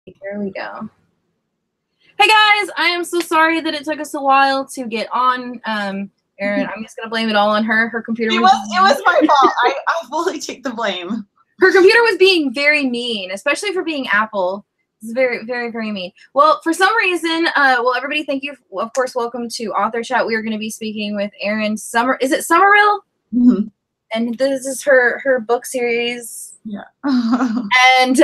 Here we go. Hey guys, I am so sorry that it took us a while to get on. Erin, I'm just gonna blame it all on her. Her computer it was my fault. I fully take the blame. Her computer was being very mean, especially for being Apple. It's very, very, very mean. Well, for some reason, everybody, thank you. Of course, welcome to Author Chat. We are going to be speaking with Erin Is it Summerill? Mm-hmm. And this is her book series. Yeah. And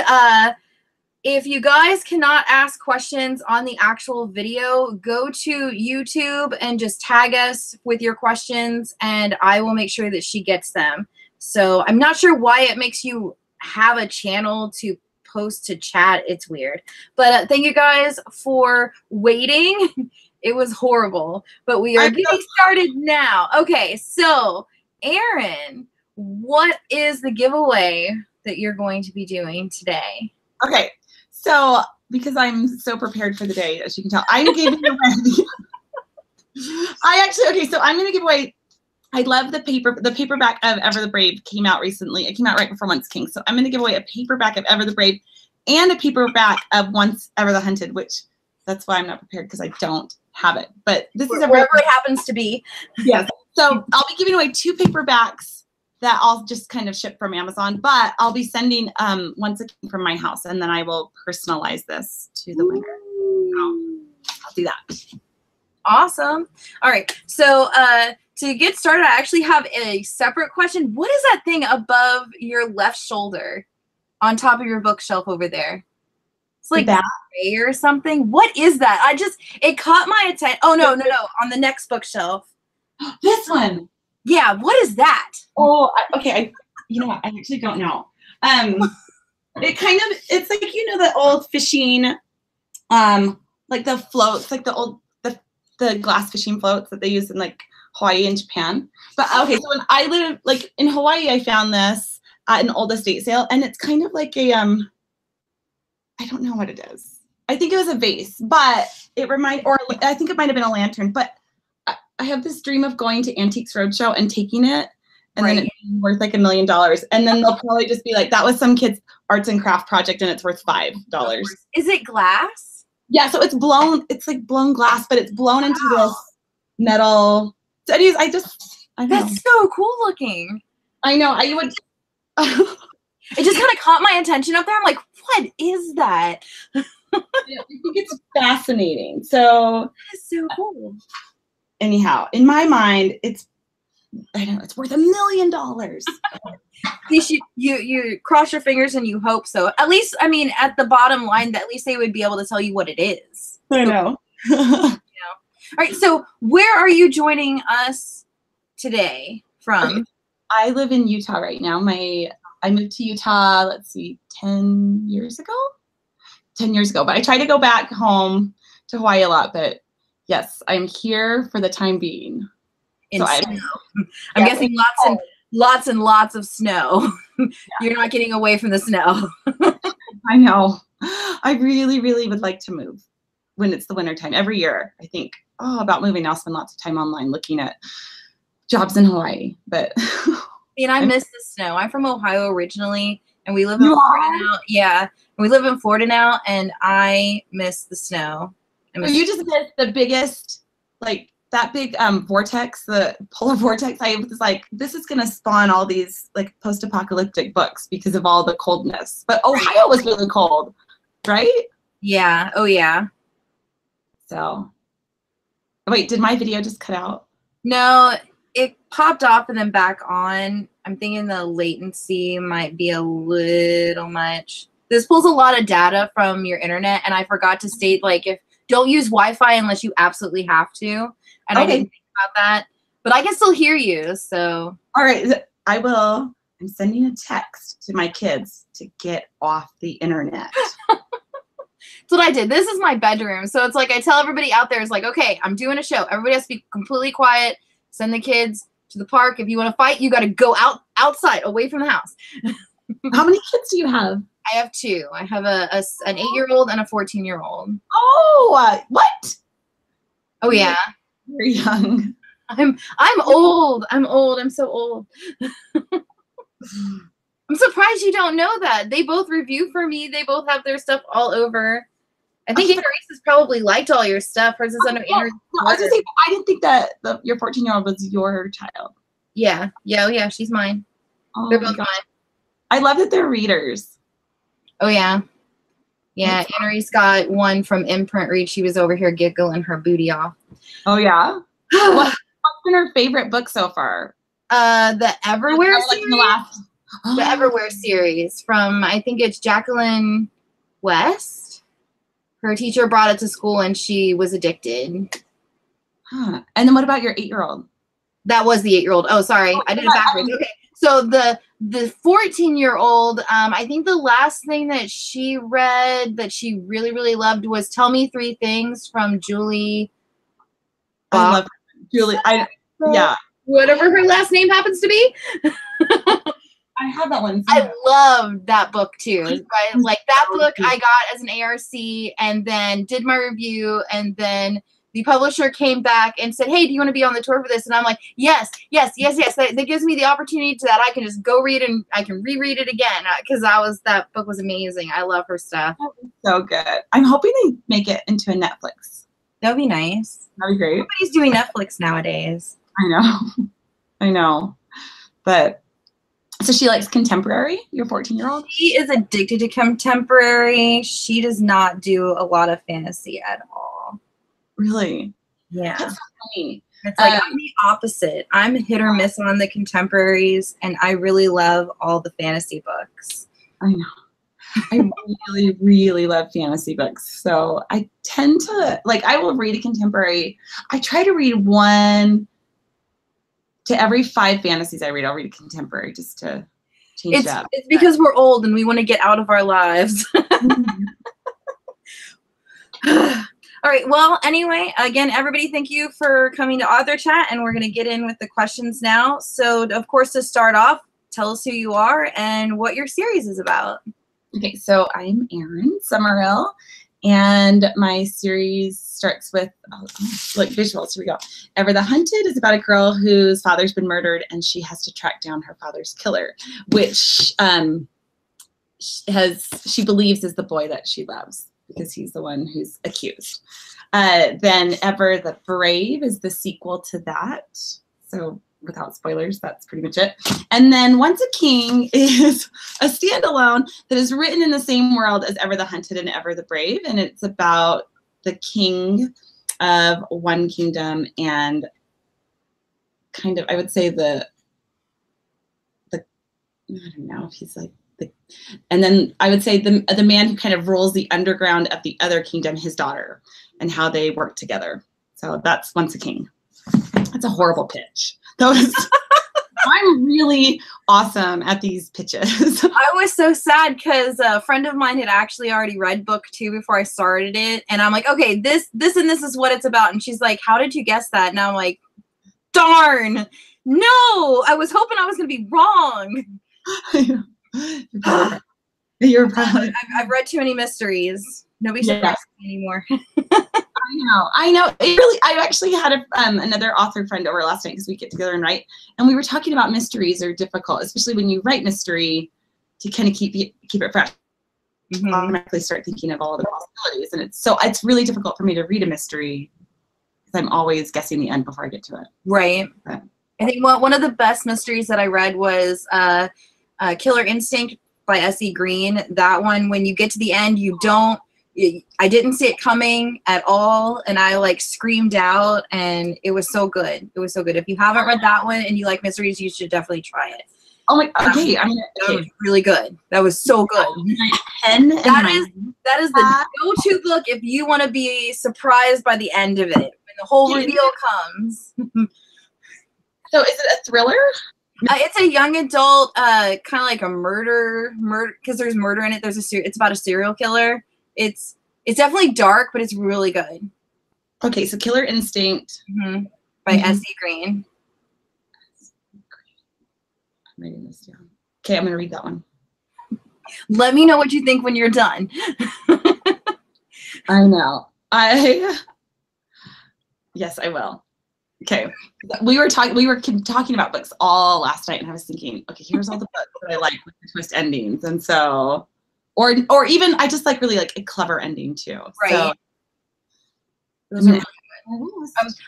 if you guys cannot ask questions on the actual video, go to YouTube and just tag us with your questions, and I will make sure that she gets them. So I'm not sure why it makes you have a channel to post to chat. It's weird. But thank you guys for waiting. It was horrible, but we are getting started now. Okay, so Erin, what is the giveaway that you're going to be doing today? Okay, so because I'm so prepared for the day, as you can tell, I'm giving away. So I'm going to give away. I love the paperback of Ever the Brave came out recently. It came out right before Once King. So I'm going to give away a paperback of Ever the Brave and a paperback of Once Ever the Hunted, which that's why I'm not prepared because I don't have it. But this is wherever it happens to be. Yes. So I'll be giving away 2 paperbacks that I'll just kind of ship from Amazon, but I'll be sending Once a King from my house, and then I will personalize this to the winner. So I'll do that. Awesome. All right. So to get started, I actually have a separate question. What is that thing above your left shoulder on top of your bookshelf over there? It's like gray or something. What is that? It caught my attention. Oh, no. On the next bookshelf. This one. Yeah. What is that? Oh, okay. You know what? I actually don't know. It's like, the old fishing, like the floats, like the glass fishing floats that they use in like Hawaii and Japan. But okay, so when I live in Hawaii, I found this at an old estate sale, and it's kind of like a I don't know what it is. I think it was a vase, but I think it might have been a lantern. But I have this dream of going to Antiques Roadshow and taking it, and then it's worth like $1 million, and then they'll probably just be like, that was some kid's arts and craft project, and it's worth $5. Is it glass? Yeah, so it's blown. It's like blown glass, but it's blown into this metal. So anyways, I don't know. That's so cool looking. I know. I would. It just kind of caught my attention up there. I'm like, what is that? I think it's fascinating. So that's so cool. Anyhow, in my mind, it's worth $1 million. At least you cross your fingers and you hope so. At least, I mean, at the bottom line, at least they would be able to tell you what it is. I know. All right. So where are you joining us today from? Okay. I live in Utah right now. I moved to Utah, 10 years ago. 10 years ago. But I try to go back home to Hawaii a lot. But yes, I'm here for the time being. So I'm guessing lots and lots of snow. Yeah. You're not getting away from the snow. I know. I really, really would like to move when it's the winter time. Every year, I think, about moving. I'll spend lots of time online looking at jobs in Hawaii. But I miss the snow. I'm from Ohio originally, and we live in Florida now. Yeah, we live in Florida now, and I miss the snow. You just missed the biggest, that big vortex, the polar vortex. I was like, this is gonna spawn all these post-apocalyptic books because of all the coldness. But Ohio was really cold, right? Yeah. Oh yeah. So, wait, did my video just cut out? No, it popped off and then back on. I'm thinking the latency might be a little much. This pulls a lot of data from your internet, and I forgot to state don't use Wi-Fi unless you absolutely have to. And I didn't think about that, but I can still hear you. So all right, I will. I'm sending a text to my kids to get off the internet. That's what I did. This is my bedroom, so it's like I tell everybody out there, it's like, okay, I'm doing a show. Everybody has to be completely quiet. Send the kids to the park. If you want to fight, you got to go outside, away from the house. How many kids do you have? I have 2. I have an 8-year-old and a 14-year-old. Oh, what? Oh yeah. You're young. I'm old. I'm so old. I'm surprised you don't know that. They both review for me. They both have their stuff all over. I think Annalise has probably liked all your stuff. Hers is under Andrew's. No, I was just saying, I didn't think that your 14-year-old was your child. Yeah. Yeah, she's mine. Oh, they're both mine. I love that they're readers. Oh, yeah. Yeah, Annalise got one from Imprint Read. She was over here giggling her booty off. Oh, yeah? What's been her favorite book so far? The Everywhere series? The Everywhere series from, I think it's Jacqueline West. Her teacher brought it to school and she was addicted. Huh. And then what about your 8-year-old? That was the 8-year-old. Oh, sorry. I did it backwards. Okay. So the 14-year-old, I think the last thing that she read that she really, really loved was Tell Me 3 Things from Julie. I love Julie. Yeah. Whatever her last name happens to be. I have that one. I loved that book too. Right? Like that book I got as an ARC and then did my review, and then the publisher came back and said, "Hey, do you want to be on the tour for this?" And I'm like, yes. That gives me the opportunity to that I can just go read and I can reread it again because that book was amazing. I love her stuff. So good. I'm hoping they make it into a Netflix. That'd be nice. That'd be great. Everybody's doing Netflix nowadays. I know. But so she likes contemporary, your 14-year-old? She is addicted to contemporary. She does not do a lot of fantasy at all. Really? Yeah. That's so funny. It's like I'm the opposite. I'm hit or miss on the contemporaries, and I really love all the fantasy books. I know. I really, really love fantasy books. So I tend to, I will read a contemporary. I try to read one to every 5 fantasies I read. I'll read a contemporary just to change it up. It's because we're old and we want to get out of our lives. All right. Well, anyway, again, everybody, thank you for coming to Author Chat, and we're going to get in with the questions now. So, of course, to start off, tell us who you are and what your series is about. Okay, so I'm Erin Summerill, and my series starts with, visuals, here we go. Ever the Hunted is about a girl whose father's been murdered, and she has to track down her father's killer, which she believes is the boy that she loves, because he's the one who's accused. Then Ever the Brave is the sequel to that. So without spoilers, that's pretty much it. And then Once a King is a standalone that is written in the same world as Ever the Hunted and Ever the Brave. And it's about the king of one kingdom and kind of, I would say I don't know if he's and then I would say the man who kind of rules the underground of the other kingdom, his daughter, and how they work together. So that's Once a King. That's a horrible pitch. I'm really awesome at these pitches. I was so sad because a friend of mine had actually already read book 2 before I started it. And I'm like, okay, this and this is what it's about. And she's like, how did you guess that? And I'm like, darn, no, I was hoping I was going to be wrong. You're probably. I've read too many mysteries. Nobody's surprised me anymore. I know. I actually had another author friend over last night because we get together and write, and we were talking about mysteries are difficult, especially when you write mystery, to kind of keep it fresh. Mm-hmm. Automatically start thinking of all the possibilities, and it's really difficult for me to read a mystery because I'm always guessing the end before I get to it. Right. But I think one of the best mysteries that I read was Killer Instinct by S.E. Green. That one, when you get to the end, I didn't see it coming at all, and I screamed out, and it was so good. It was so good. If you haven't read that one and you like mysteries, you should definitely try it. Oh my, okay. That was really good. That was so good. That is the go-to book if you want to be surprised by the end of it, when the whole reveal comes. So is it a thriller? It's a young adult, kind of like a murder, because there's murder in it. It's about a serial killer. It's definitely dark, but it's really good. Okay, so Killer Instinct by S.E. Green. I'm writing this down. Okay, I'm gonna read that one. Let me know what you think when you're done. I know. Yes, I will. Okay, we were talking about books all last night, and I was thinking, okay, here's all the books that I like with the twist endings, and so, or even I just really like a clever ending too. Right. So,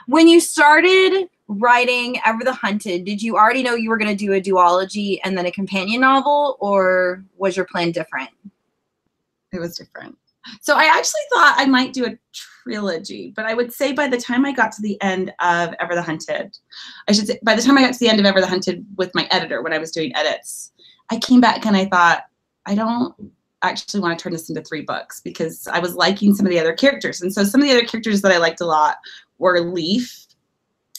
when you started writing Ever the Hunted, did you already know you were going to do a duology and then a companion novel, or was your plan different? It was different. So I actually thought I might do a trilogy, but I would say by the time I got to the end of Ever the Hunted, I should say by the time I got to the end of Ever the Hunted with my editor when I was doing edits, I came back and I thought, I don't actually want to turn this into 3 books because I was liking some of the other characters. And so some of the other characters that I liked a lot were Leaf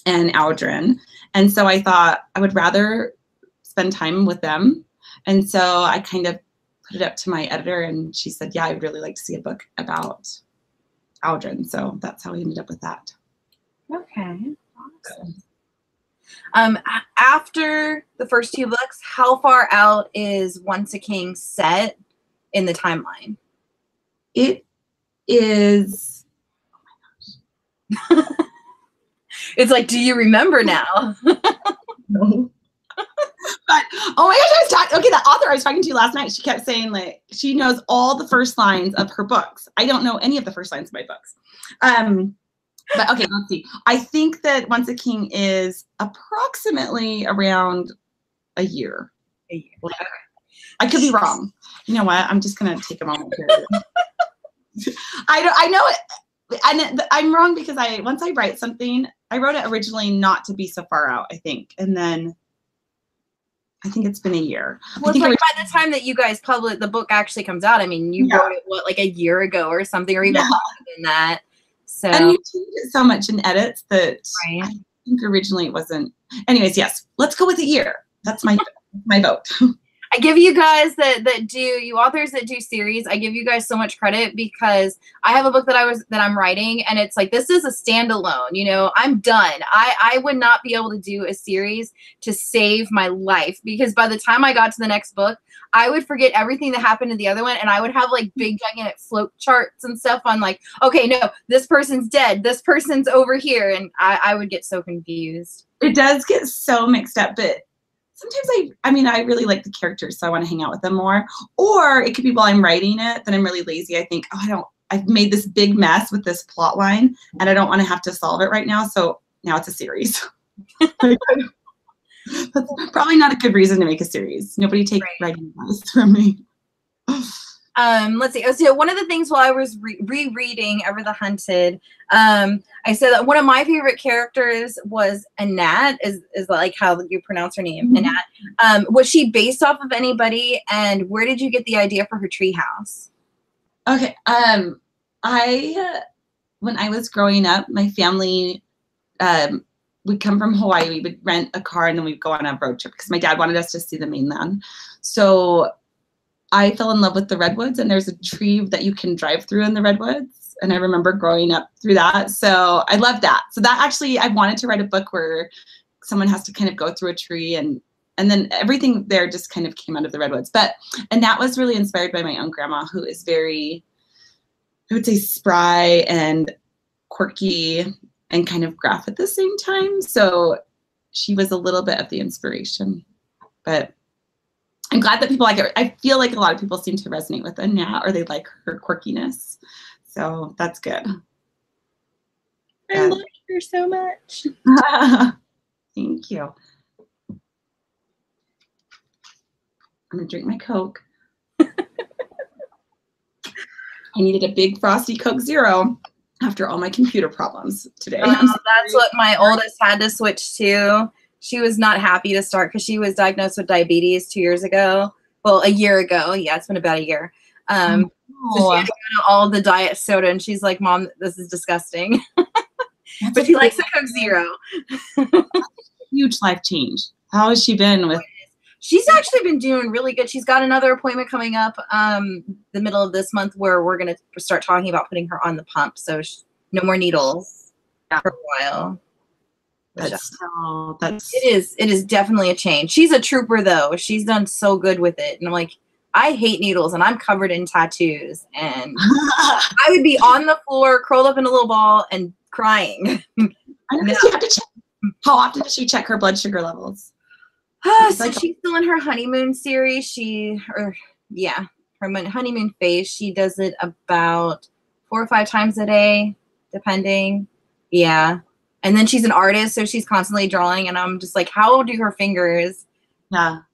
and Aldrin. And so I thought I would rather spend time with them. And so I kind of put it up to my editor, and she said, yeah, I'd really like to see a book about Aldrin. So that's how we ended up with that. Okay. Awesome. After the first 2 books, how far out is Once a King set in the timeline? It is, oh my gosh. It's like, do you remember now? No. But oh my gosh, the author I was talking to last night, she kept saying she knows all the first lines of her books. I don't know any of the first lines of my books. But okay, let's see. I think that Once a King is approximately around a year. A year. I could be wrong. You know what? I'm just gonna take a moment here. I know it, and I'm wrong because once I write something, I wrote it originally not to be so far out, I think, and then I think it's been a year. Well, it's by the time that you guys publish, the book actually comes out. I mean, you wrote it a year ago or something, or even longer than that. So and you changed it so much in edits that I think originally it wasn't. Anyways, yes, let's go with a year. That's my vote. I give you guys you authors that do series, I give you guys so much credit because I have a book that I'm writing, and it's like, this is a standalone, you know, I'm done. I would not be able to do a series to save my life, because by the time I got to the next book, I would forget everything that happened in the other one, and I would have big gigantic float charts and stuff on okay, no, this person's dead, this person's over here, and I would get so confused. It does get so mixed up, but sometimes I really like the characters, so I want to hang out with them more. Or it could be while I'm writing it, then I'm really lazy. I think, I've made this big mess with this plot line, and I don't want to have to solve it right now, so now it's a series. That's probably not a good reason to make a series. Nobody take writing advice from me. Let's see. So one of the things while I was rereading Ever the Hunted, I said that one of my favorite characters was Anat, is like how you pronounce her name, Anat. Was she based off of anybody, and where did you get the idea for her treehouse? Okay. When I was growing up, my family, we'd come from Hawaii. We would rent a car, and then we'd go on a road trip because my dad wanted us to see the mainland. So I fell in love with the redwoods, and there's a tree that you can drive through in the redwoods. And I remember growing up through that. So I love that. So that actually, I wanted to write a book where someone has to kind of go through a tree, and then everything there just kind of came out of the redwoods. And that was really inspired by my own grandma, who is very, I would say, spry and quirky and kind of gruff at the same time. So she was a little bit of the inspiration, but I'm glad that people like it. I feel like a lot of people seem to resonate with Anat, or they like her quirkiness. So that's good. I love her so much. Thank you. I'm gonna drink my Coke. I needed a big frosty Coke Zero after all my computer problems today. That's what my oldest had to switch to. She was not happy to start because she was diagnosed with diabetes 2 years ago. Well, a year ago. Yeah, it's been about a year. So she had to go to all the diet soda, and she's like, Mom, this is disgusting. But she likes the Coke Zero. Huge life change. How has she been with? She's actually been doing really good. She's got another appointment coming up the middle of this month where we're going to start talking about putting her on the pump. So no more needles for a while. It is definitely a change. She's a trooper though. She's done so good with it. And I'm like, I hate needles, and I'm covered in tattoos, and I would be on the floor curled up in a little ball and crying. I know, you have to check How often does she check her blood sugar levels? So she's still in her honeymoon series. Her honeymoon phase. She does it about 4 or 5 times a day, depending. Yeah. And then she's an artist, so she's constantly drawing, and I'm just like, how do her fingers not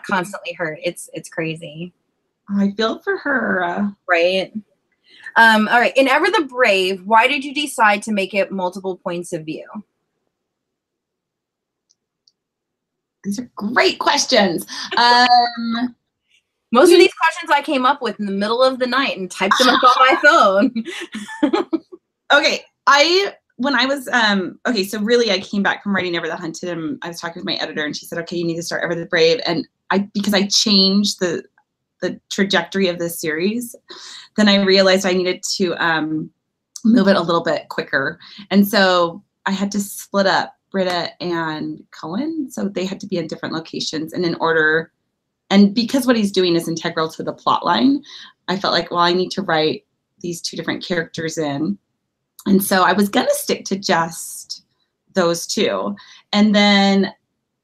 constantly hurt? It's crazy. I feel for her. Right. All right. In Ever the Brave, why did you decide to make it multiple points of view? These are great questions. Most of these questions I came up with in the middle of the night and typed them up on my phone. Okay. When I was, so really I came back from writing Ever the Hunted, and I was talking with my editor, and she said, okay, you need to start Ever the Brave. And because I changed the trajectory of this series, then I realized I needed to move it a little bit quicker. And so I had to split up Britta and Cohen. So they had to be in different locations, and in order, and because what he's doing is integral to the plot line, I felt like, well, I need to write these 2 different characters in. And so I was going to stick to just those 2. And then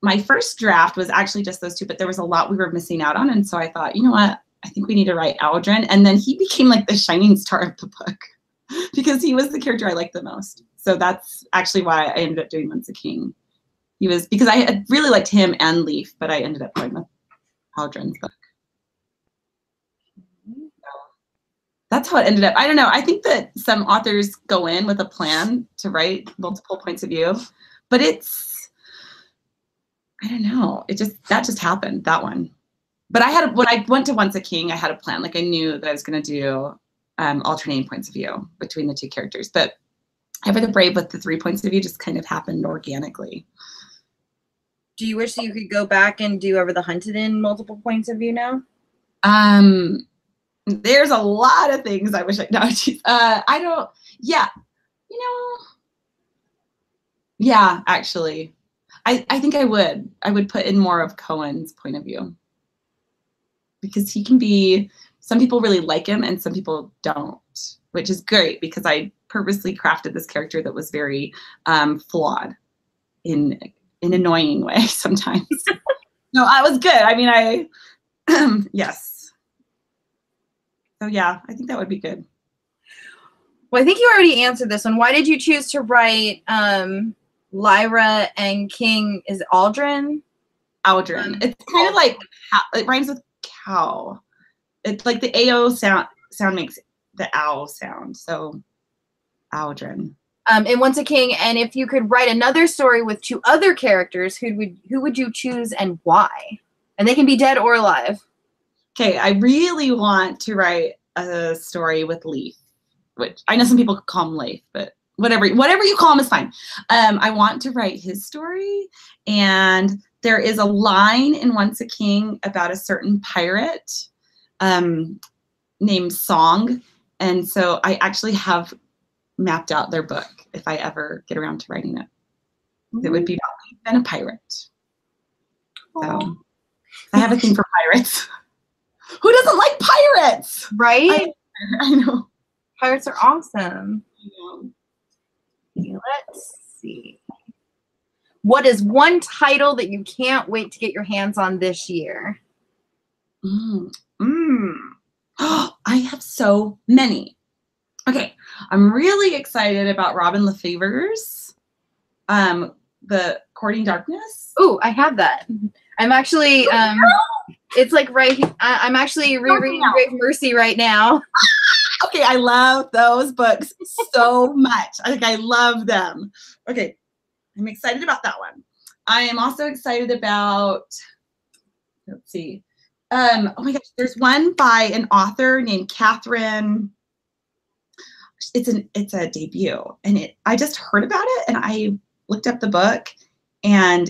my first draft was actually just those 2, but there was a lot we were missing out on. And so I thought, you know what? I think we need to write Aldrin. And then he became like the shining star of the book because he was the character I liked the most. So that's actually why I ended up doing Once a King. He was, because I had really liked him and Leaf, but I ended up going with Aldrin's book. That's how it ended up. I don't know. I think that some authors go in with a plan to write multiple points of view, but I don't know. That just happened, that one. But when I went to Once a King, I had a plan. Like I knew that I was going to do alternating points of view between the 2 characters. But Ever the Brave with the 3 points of view just kind of happened organically. Do you wish that you could go back and do Ever the Hunted in multiple points of view now? There's a lot of things I wish I don't, yeah, yeah, actually, I think I would put in more of Cohen's point of view, because he can be, some people really like him and some people don't, which is great because I purposely crafted this character that was very flawed in an annoying way sometimes. No, I was good. I mean, yes. So yeah, I think that would be good. Well, I think you already answered this one. Why did you choose to write Lyra and King? Is Aldrin? Aldrin. It's kind of like, it rhymes with cow. It's like the AO sound makes the owl sound. So Aldrin. And Once a King, and if you could write another story with 2 other characters, who would you choose and why? And they can be dead or alive. Okay, I really want to write a story with Leaf, which I know some people call him Leaf, but whatever you call him is fine. I want to write his story, and there is a line in Once a King about a certain pirate named Song, and so I actually have mapped out their book if I ever get around to writing it. It would be about Leaf and a pirate. So I have a thing for pirates. Who doesn't like pirates? Right? I know. Pirates are awesome. I know. Let's see. What is one title that you can't wait to get your hands on this year? I have so many. Okay, I'm really excited about Robin Lefever's The Courting Darkness. Oh, I have that. I'm actually it's like I'm actually rereading Grave Mercy right now. Okay, I love those books so much. I love them. Okay, I'm excited about that one. I am also excited about, let's see. Oh my gosh, there's one by an author named Catherine. It's a debut, and I just heard about it, and I looked up the book, and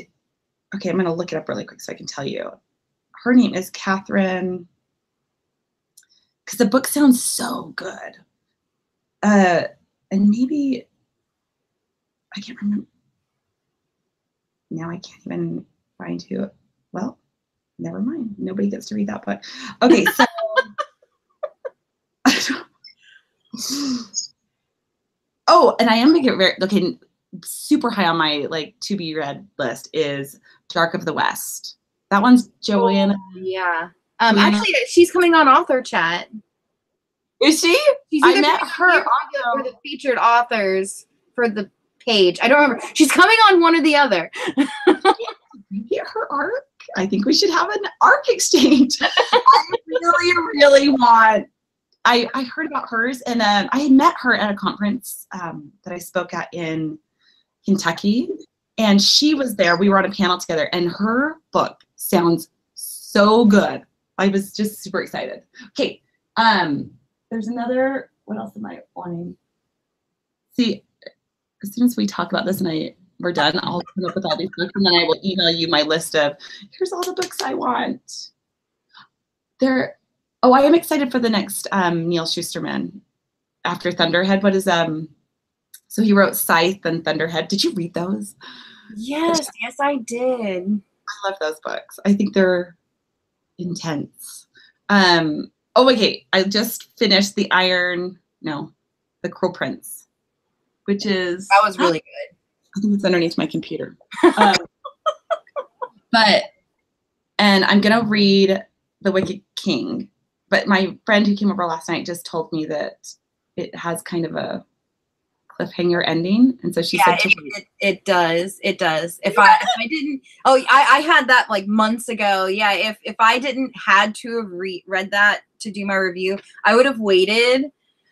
okay, I'm gonna look it up really quick so I can tell you. Her name is Catherine, because the book sounds so good. And maybe, I can't remember. Now I can't even find who, well, never mind. Nobody gets to read that book. Okay, so. Oh, and I am gonna get okay, super high on my like to be read list is Dark of the West. That one's Joanna. Oh, yeah. Actually, she's coming on author chat. Is she? I met her or the featured authors for the page. I don't remember. She's coming on one or the other. Get her arc. I think we should have an arc exchange. I really want. I heard about hers, and I had met her at a conference that I spoke at in Kentucky, and she was there. We were on a panel together, and her book sounds so good. I was just super excited. Okay, there's another. What else am I wanting? See, as soon as we talk about this and we're done, I'll come up with all these books, and then I will email you my list of here's all the books I want. Oh, I am excited for the next Neil Shusterman after Thunderhead. What is so he wrote Scythe and Thunderhead. Did you read those? Yes, I did. I love those books. I think they're intense. Oh, okay. I just finished The Crow Prince, which is that was really good. I think it's underneath my computer. And I'm gonna read The Wicked King. But my friend who came over last night just told me that it has kind of a cliffhanger ending, and so she said it does. It does. If I didn't, I had that like months ago. Yeah, if I didn't had to have read that to do my review, I would have waited.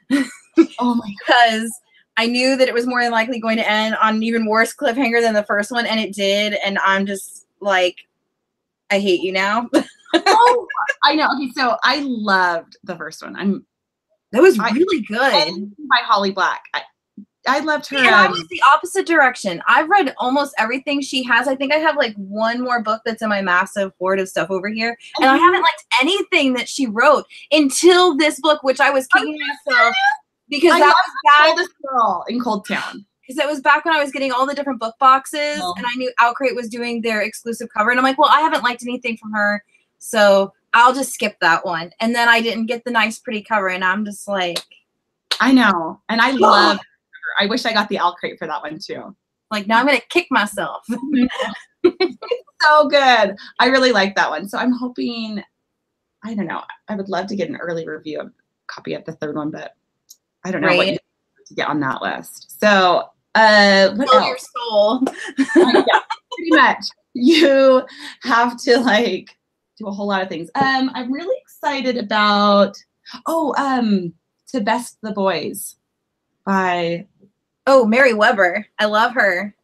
Oh my! Because I knew that it was more than likely going to end on an even worse cliffhanger than the first one, and it did. And I'm just like, I hate you now. Oh, I know. Okay, so I loved the first one. That was really good. By Holly Black. I loved her. And I was the opposite direction. I've read almost everything she has. I think I have like one more book that's in my massive hoard of stuff over here. And I haven't liked anything that she wrote until this book, which I was kicking myself because that was back Oldest Girl in Cold Town. Because it was back when I was getting all the different book boxes, and I knew Outcrate was doing their exclusive cover. And I'm like, well, I haven't liked anything from her, so I'll just skip that one. And then I didn't get the nice, pretty cover, and I'm just like, I know. And I love her. I wish I got the Outcrate for that one too. Like, now I'm going to kick myself. It's so good. I really like that one. So I'm hoping, I don't know, I would love to get an early review of copy of the third one, but I don't know what to get on that list. So what else? Your soul. Yeah, pretty much. You have to like do a whole lot of things. I'm really excited about To Best the Boys by Mary Weber. I love her.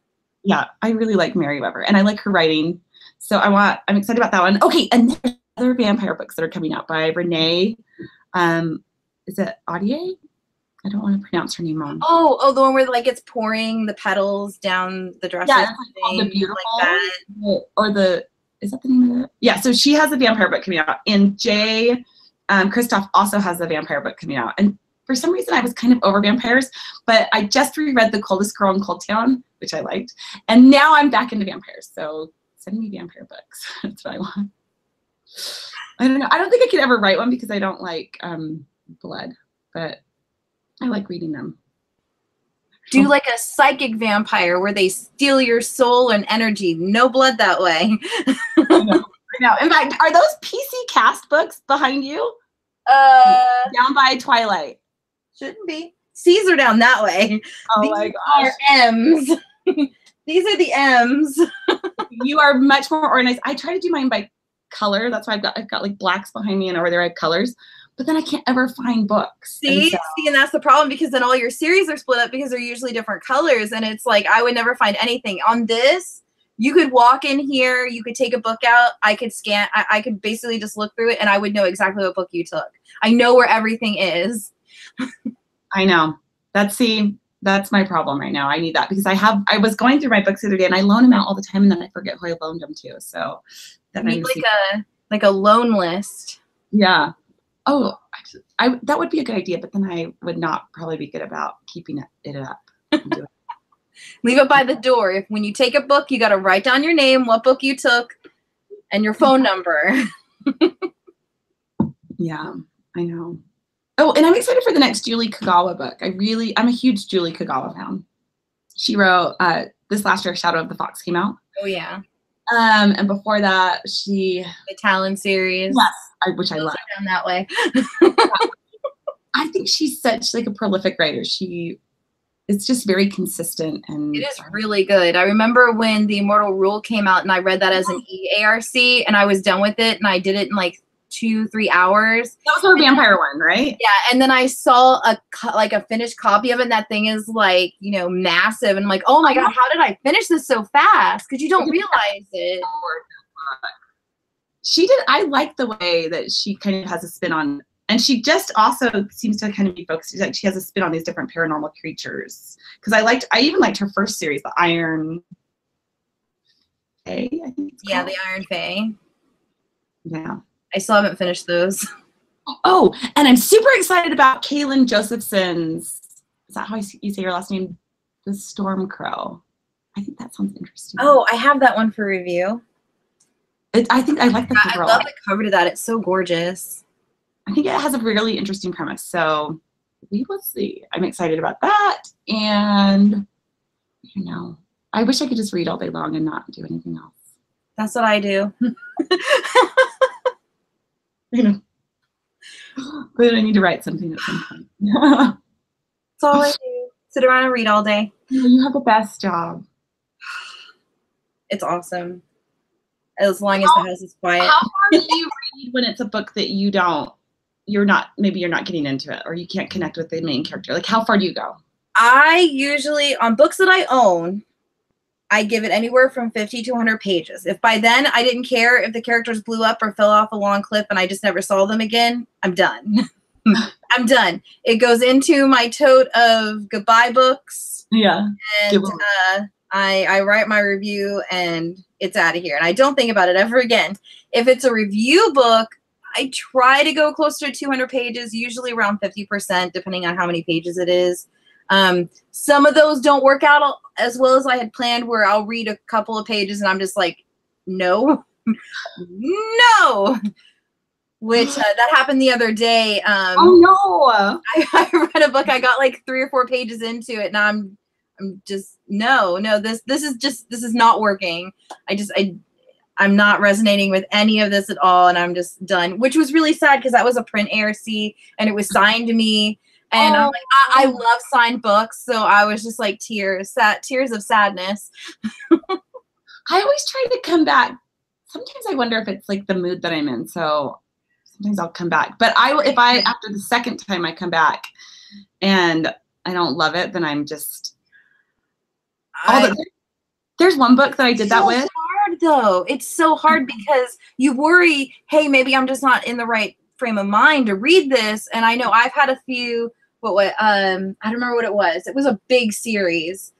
Yeah, I really like Mary Weber, and I like her writing. So I'm excited about that one. Okay, and there's other vampire books that are coming out by Renee. Is it Audier? I don't want to pronounce her name wrong. Oh, the one where like it's pouring the petals down the dresser. Yeah, it's called The Beautiful. Like that. Is that the name of it? Yeah, so she has a vampire book coming out. And Jay Kristoff also has a vampire book coming out. And for some reason, I was kind of over vampires, but I just reread The Coldest Girl in Cold Town, which I liked. And now I'm back into vampires. So send me vampire books. That's what I want. I don't know. I don't think I could ever write one because I don't like blood, but I like reading them. Do like a psychic vampire where they steal your soul and energy. No blood that way. I know. In fact, are those PC Cast books behind you? Down by Twilight. Shouldn't be. C's are down that way. Oh These my gosh. are M's. These are the M's. You are much more organized. I try to do mine by color. That's why I've got like blacks behind me and over there I have colors. But then I can't ever find books. See, and that's the problem because then all your series are split up because they're usually different colors. And it's like, I would never find anything. On this, you could walk in here, you could take a book out, I could scan, I could basically just look through it and I would know exactly what book you took. I know where everything is. I know. That's my problem right now. I need that because I was going through my books the other day and I loan them out all the time and then I forget who I loaned them to. So you need like a loan list. Yeah. Oh, that would be a good idea, but then I would not probably be good about keeping it up. Leave it by the door. When you take a book, you got to write down your name, what book you took, and your phone number. Yeah, I know. Oh, and I'm excited for the next Julie Kagawa book. I'm a huge Julie Kagawa fan. She wrote this last year, Shadow of the Fox came out. Oh yeah. And before that, the Talon series. Yes, which I love. Down that way. I think she's such like a prolific writer. It's just very consistent, and it is really good. I remember when The Immortal Rule came out, and I read that as an EARC, and I was done with it, and I did it in like 2-3 hours. That was her vampire one, right? Yeah, and then I saw a finished copy of it, and that thing is like, you know, massive, and I'm like, oh my god, how did I finish this so fast? Because you don't realize it. She did. I like the way that she kind of has a spin on. And she just also seems to kind of be focused, like she has a spin on these different paranormal creatures. Because I even liked her first series, the Iron Fae, I think it's called. The Iron Fae. Yeah. I still haven't finished those. Oh, and I'm super excited about Kaylin Josephson's, is that how you say your last name? The Stormcrow. I think that sounds interesting. Oh, I have that one for review. I think I like the cover. I love the cover to that. It's so gorgeous. I think it has a really interesting premise, so we will see. I'm excited about that, and you know, I wish I could just read all day long and not do anything else. That's what I do. You know, but I need to write something at some point. That's all I do. Sit around and read all day. You have the best job. It's awesome. As long as the house is quiet. How far do you read when it's a book that you're not getting into it, or you can't connect with the main character? Like, how far do you go? I usually, on books that I own, I give it anywhere from 50 to 100 pages. If by then I didn't care if the characters blew up or fell off a long cliff and I just never saw them again, I'm done. I'm done. It goes into my tote of goodbye books. Yeah. And I write my review and it's out of here. And I don't think about it ever again. If it's a review book, I try to go closer to 200 pages, usually around 50%, depending on how many pages it is. Some of those don't work out as well as I had planned, where I'll read a couple of pages and I'm just like, no, no. Which that happened the other day. Oh no! I read a book. I got like 3 or 4 pages into it, and I'm just no. This is not working. I'm not resonating with any of this at all, and I'm just done. Which was really sad because that was a print ARC and it was signed to me, and I'm like, I love signed books, so I was just like tears of sadness. I always try to come back. Sometimes I wonder if it's like the mood that I'm in. So sometimes I'll come back, but if I after the second time I come back and I don't love it, then I'm just. There's one book that I did that with. It's hard though. It's so hard because you worry, hey, maybe I'm just not in the right frame of mind to read this. And I know I've had a few. I don't remember what it was. It was a big series.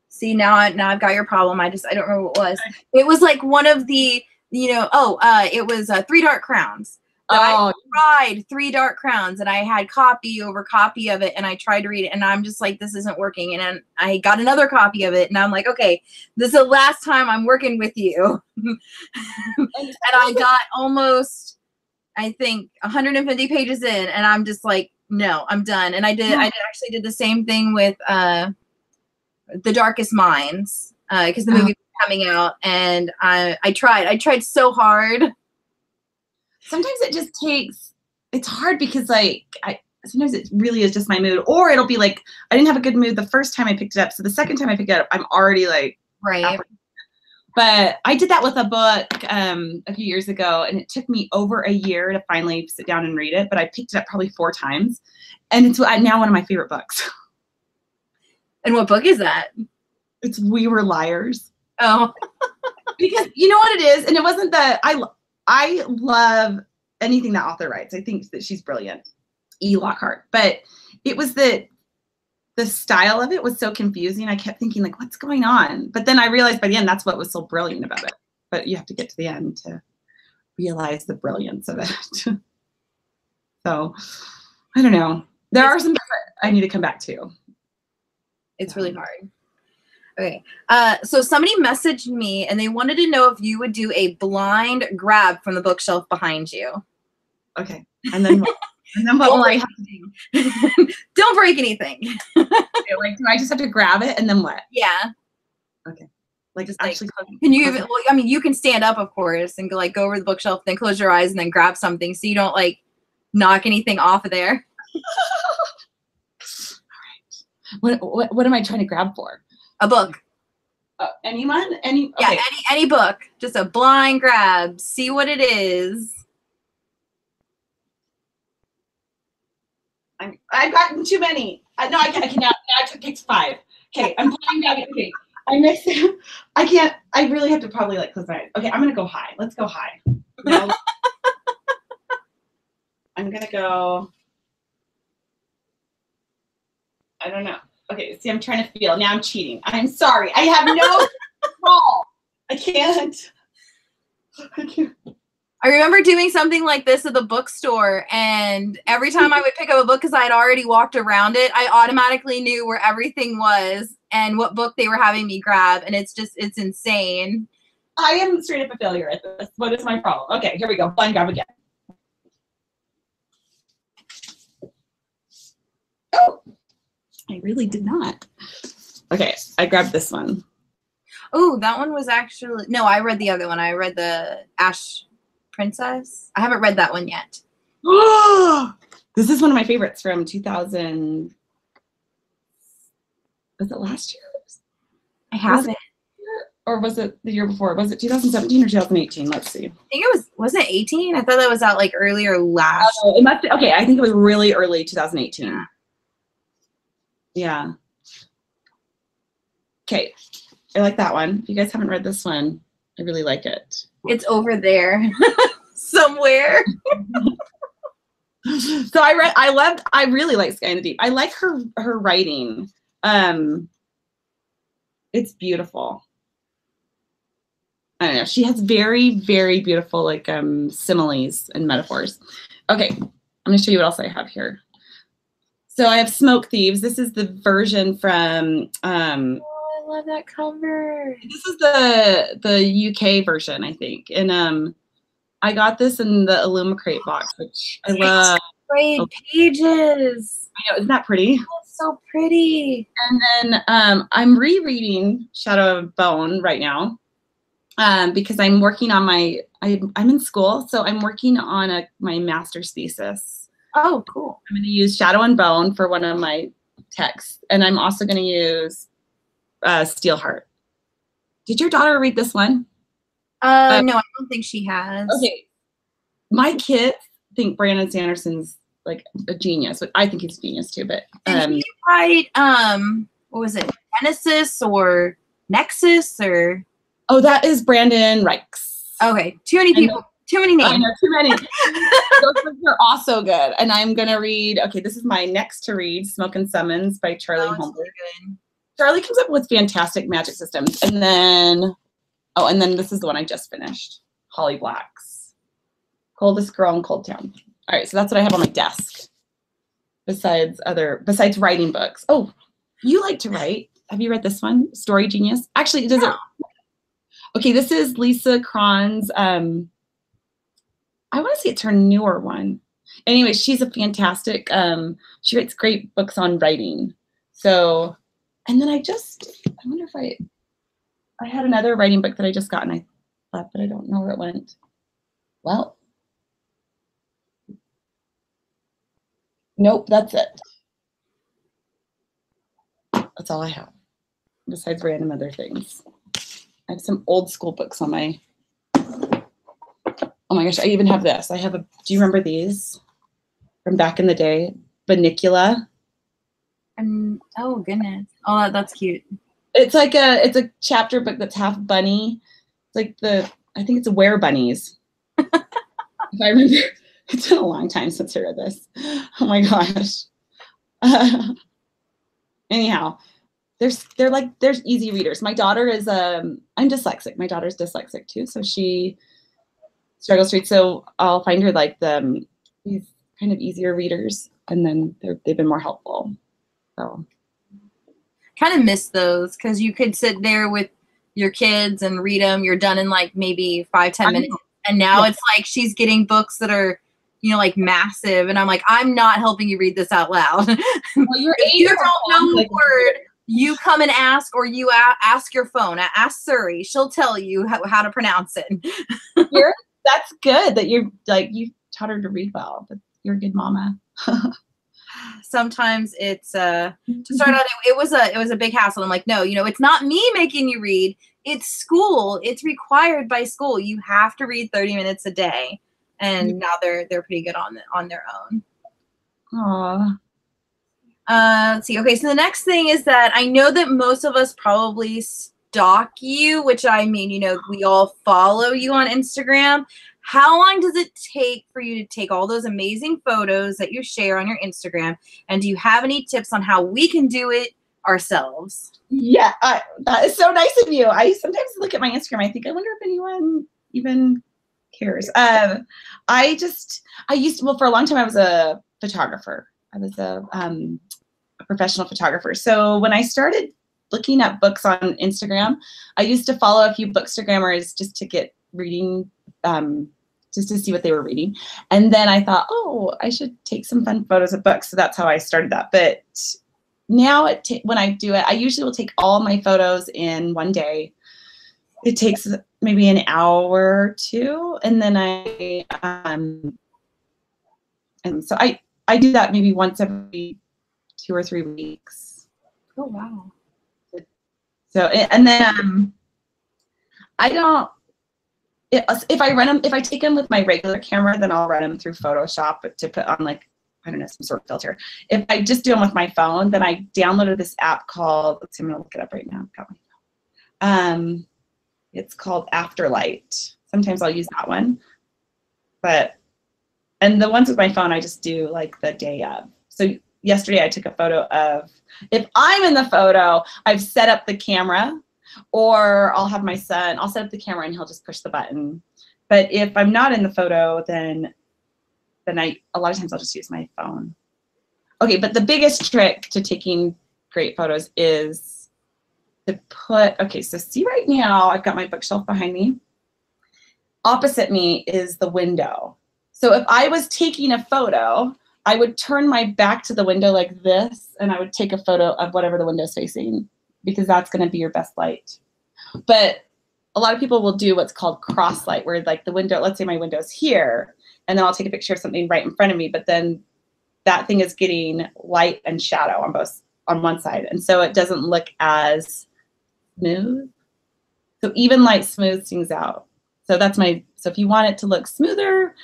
See, now I've got your problem. I don't remember what it was. It was like one of the, it was 3 Dark Crowns. I tried 3 Dark Crowns, and I had copy over copy of it, and I tried to read it, and I'm just like, this isn't working. And then I got another copy of it, and I'm like, okay, this is the last time I'm working with you. And I got almost, I think, 150 pages in, and I'm just like, no, I'm done. And I actually did the same thing with The Darkest Minds, because the movie was coming out, and I tried so hard. Sometimes it just it's hard because sometimes it really is just my mood, or it'll be like, I didn't have a good mood the first time I picked it up. So the second time I picked it up, I'm already like, right. But I did that with a book a few years ago, and it took me over a year to finally sit down and read it. But I picked it up probably 4 times, and it's now one of my favorite books. And what book is that? It's We Were Liars. Oh, because you know what it is, and it wasn't that I love anything that author writes. I think that she's brilliant, E. Lockhart. But it was the style of it was so confusing. I kept thinking, like, what's going on? But then I realized by the end, that's what was so brilliant about it. But you have to get to the end to realize the brilliance of it. So I don't know. There are some books that I need to come back to. It's really hard. Okay. So somebody messaged me and they wanted to know if you would do a blind grab from the bookshelf behind you. Okay. And then what? And then what will I have to do? Don't break anything. Okay, like, do I just have to grab it and then what? Yeah. Okay. Like, Just actually, can you even, well, I mean, you can stand up, of course, and go, like, go over the bookshelf, then close your eyes and then grab something so you don't, like, knock anything off of there. All right. What am I trying to grab for? A book. Anyone? Okay. Yeah, any book. Just a blind grab. See what it is. I've gotten too many. No, I can now. I picked 5. Okay, I'm playing now. Okay, I mixed it. I can't. I really have to probably like close my eyes. Okay, I'm gonna go high. Let's go high. Now, I'm gonna go. I don't know. Okay, see, I'm trying to feel. Now I'm cheating. I'm sorry. I have no control. I can't. I remember doing something like this at the bookstore, and every time I would pick up a book, because I had already walked around it, I automatically knew where everything was and what book they were having me grab, and it's insane. I am straight up a failure at this. What is my problem? Okay, here we go. Blind grab again. Oh, I really did not. Okay, I grabbed this one. Oh, that one was actually, no, I read the other one. I read the Ash Princess. I haven't read that one yet. This is one of my favorites from 2000. Was it last year? I haven't. Or was it the year before? Was it 2017 or 2018? Let's see. I think it was it 18? I thought that was out like earlier last. Oh, it must be, okay, I think it was really early 2018. Yeah. Okay. I like that one. If you guys haven't read this one, I really like it. It's over there somewhere. So I really like Sky in the Deep. I like her writing. It's beautiful. I don't know. She has very, very beautiful like similes and metaphors. Okay, I'm gonna show you what else I have here. So I have Smoke Thieves. This is the version from I love that cover. This is the UK version, I think. And I got this in the Illumicrate box, which I love. Great pages. I know, isn't that pretty? That's so pretty. And then I'm rereading Shadow of Bone right now because I'm working on I'm in school, so I'm working on my master's thesis. Oh, cool. I'm going to use Shadow and Bone for one of my texts, and I'm also going to use Steelheart. Did your daughter read this one? No, I don't think she has. Okay. My kids think Brandon Sanderson's like a genius, but I think he's a genius too. But did he write what was it, Genesis or Nexus or? Oh, that is Brandon Reichs. Okay, too many people, too many names. I know, too many. Those books are also good, and I'm gonna read. Okay, this is my next to read, Smoke and Summons by Charlie Holmberg. Good. Charlie comes up with fantastic magic systems, and then this is the one I just finished, Holly Black's Coldest Girl in Cold Town. All right, so that's what I have on my desk. Besides writing books. Oh, you like to write? Have you read this one, Story Genius? Actually, does it? Okay, this is Lisa Cron's. I want to say it's her newer one. Anyway, she's a fantastic. She writes great books on writing. So, and then I wonder if I had another writing book that I just got and I thought, but I don't know where it went. Well, nope, that's it. That's all I have, besides random other things. I have some old school books on my, oh my gosh, I even have this. Do you remember these from back in the day? Bunnicula. Oh goodness. Oh, that's cute. It's like it's a chapter book that's half bunny. It's like I think it's Were Bunnies. If I remember, it's been a long time since I read this. Oh my gosh. Anyhow, there's easy readers. My daughter is I'm dyslexic. My daughter's dyslexic too, so she struggles to read. So I'll find her like these kind of easier readers, and then they've been more helpful. So kind of miss those because you could sit there with your kids and read them. You're done in like maybe 5-10 minutes. And now it's like she's getting books that are you know, like massive. And I'm like, I'm not helping you read this out loud. Well, your If you don't know a word, like you come and ask, or you ask your phone. Ask Suri. She'll tell you how to pronounce it. That's good that you're like, you taught her to read well. But you're a good mama. Sometimes it's to start out, it was a big hassle. I'm like, no, you know, it's not me making you read. It's school. It's required by school. You have to read 30 minutes a day. And now they're pretty good on their own. Aww. Let's see. Okay, so the next thing is that I know that most of us probably stalk you, which I mean, you know, we all follow you on Instagram. How long does it take for you to take all those amazing photos that you share on your Instagram? And do you have any tips on how we can do it ourselves? Yeah, that is so nice of you. I sometimes look at my Instagram. I think, I wonder if anyone even cares. Well, for a long time, I was a photographer. I was a professional photographer. So when I started looking at books on Instagram, I used to follow a few bookstagrammers just to get reading, just to see what they were reading. And then I thought, oh, I should take some fun photos of books. So that's how I started that. But now when I do it, I usually will take all my photos in one day. It takes maybe an hour or two. And then and so I do that maybe once every 2 or 3 weeks. Oh, wow. So, and then I don't, if I take them with my regular camera, then I'll run them through Photoshop to put on, like, I don't know, some sort of filter. If I just do them with my phone, then I downloaded this app called, let's see, I'm gonna look it up right now. Got my phone. It's called Afterlight. Sometimes I'll use that one. And the ones with my phone, I just do like the day of. So yesterday I took a photo of, if I'm in the photo, I've set up the camera, or I'll have my son, I'll set up the camera and he'll just push the button. But if I'm not in the photo, then a lot of times I'll just use my phone. Okay, but the biggest trick to taking great photos is to okay, so see right now, I've got my bookshelf behind me. Opposite me is the window. So if I was taking a photo, I would turn my back to the window like this, and I would take a photo of whatever the window's facing, because that's going to be your best light. But a lot of people will do what's called cross light, where like the window, let's say my window's here, and then I'll take a picture of something right in front of me, but then that thing is getting light and shadow on one side. And so it doesn't look as smooth. So even light smooths things out. So if you want it to look smoother,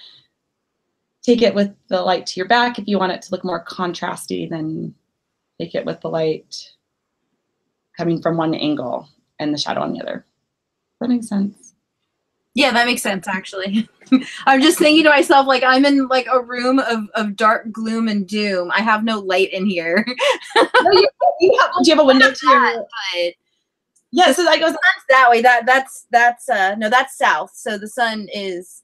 take it with the light to your back. If you want it to look more contrasty, then take it with the light coming from one angle and the shadow on the other. Does that make sense? Yeah, that makes sense, actually. I'm just thinking to myself, like, I'm in like a room of dark gloom and doom. I have no light in here. No, do you have a window to your... But yeah, so that goes that way. That's south. So the sun is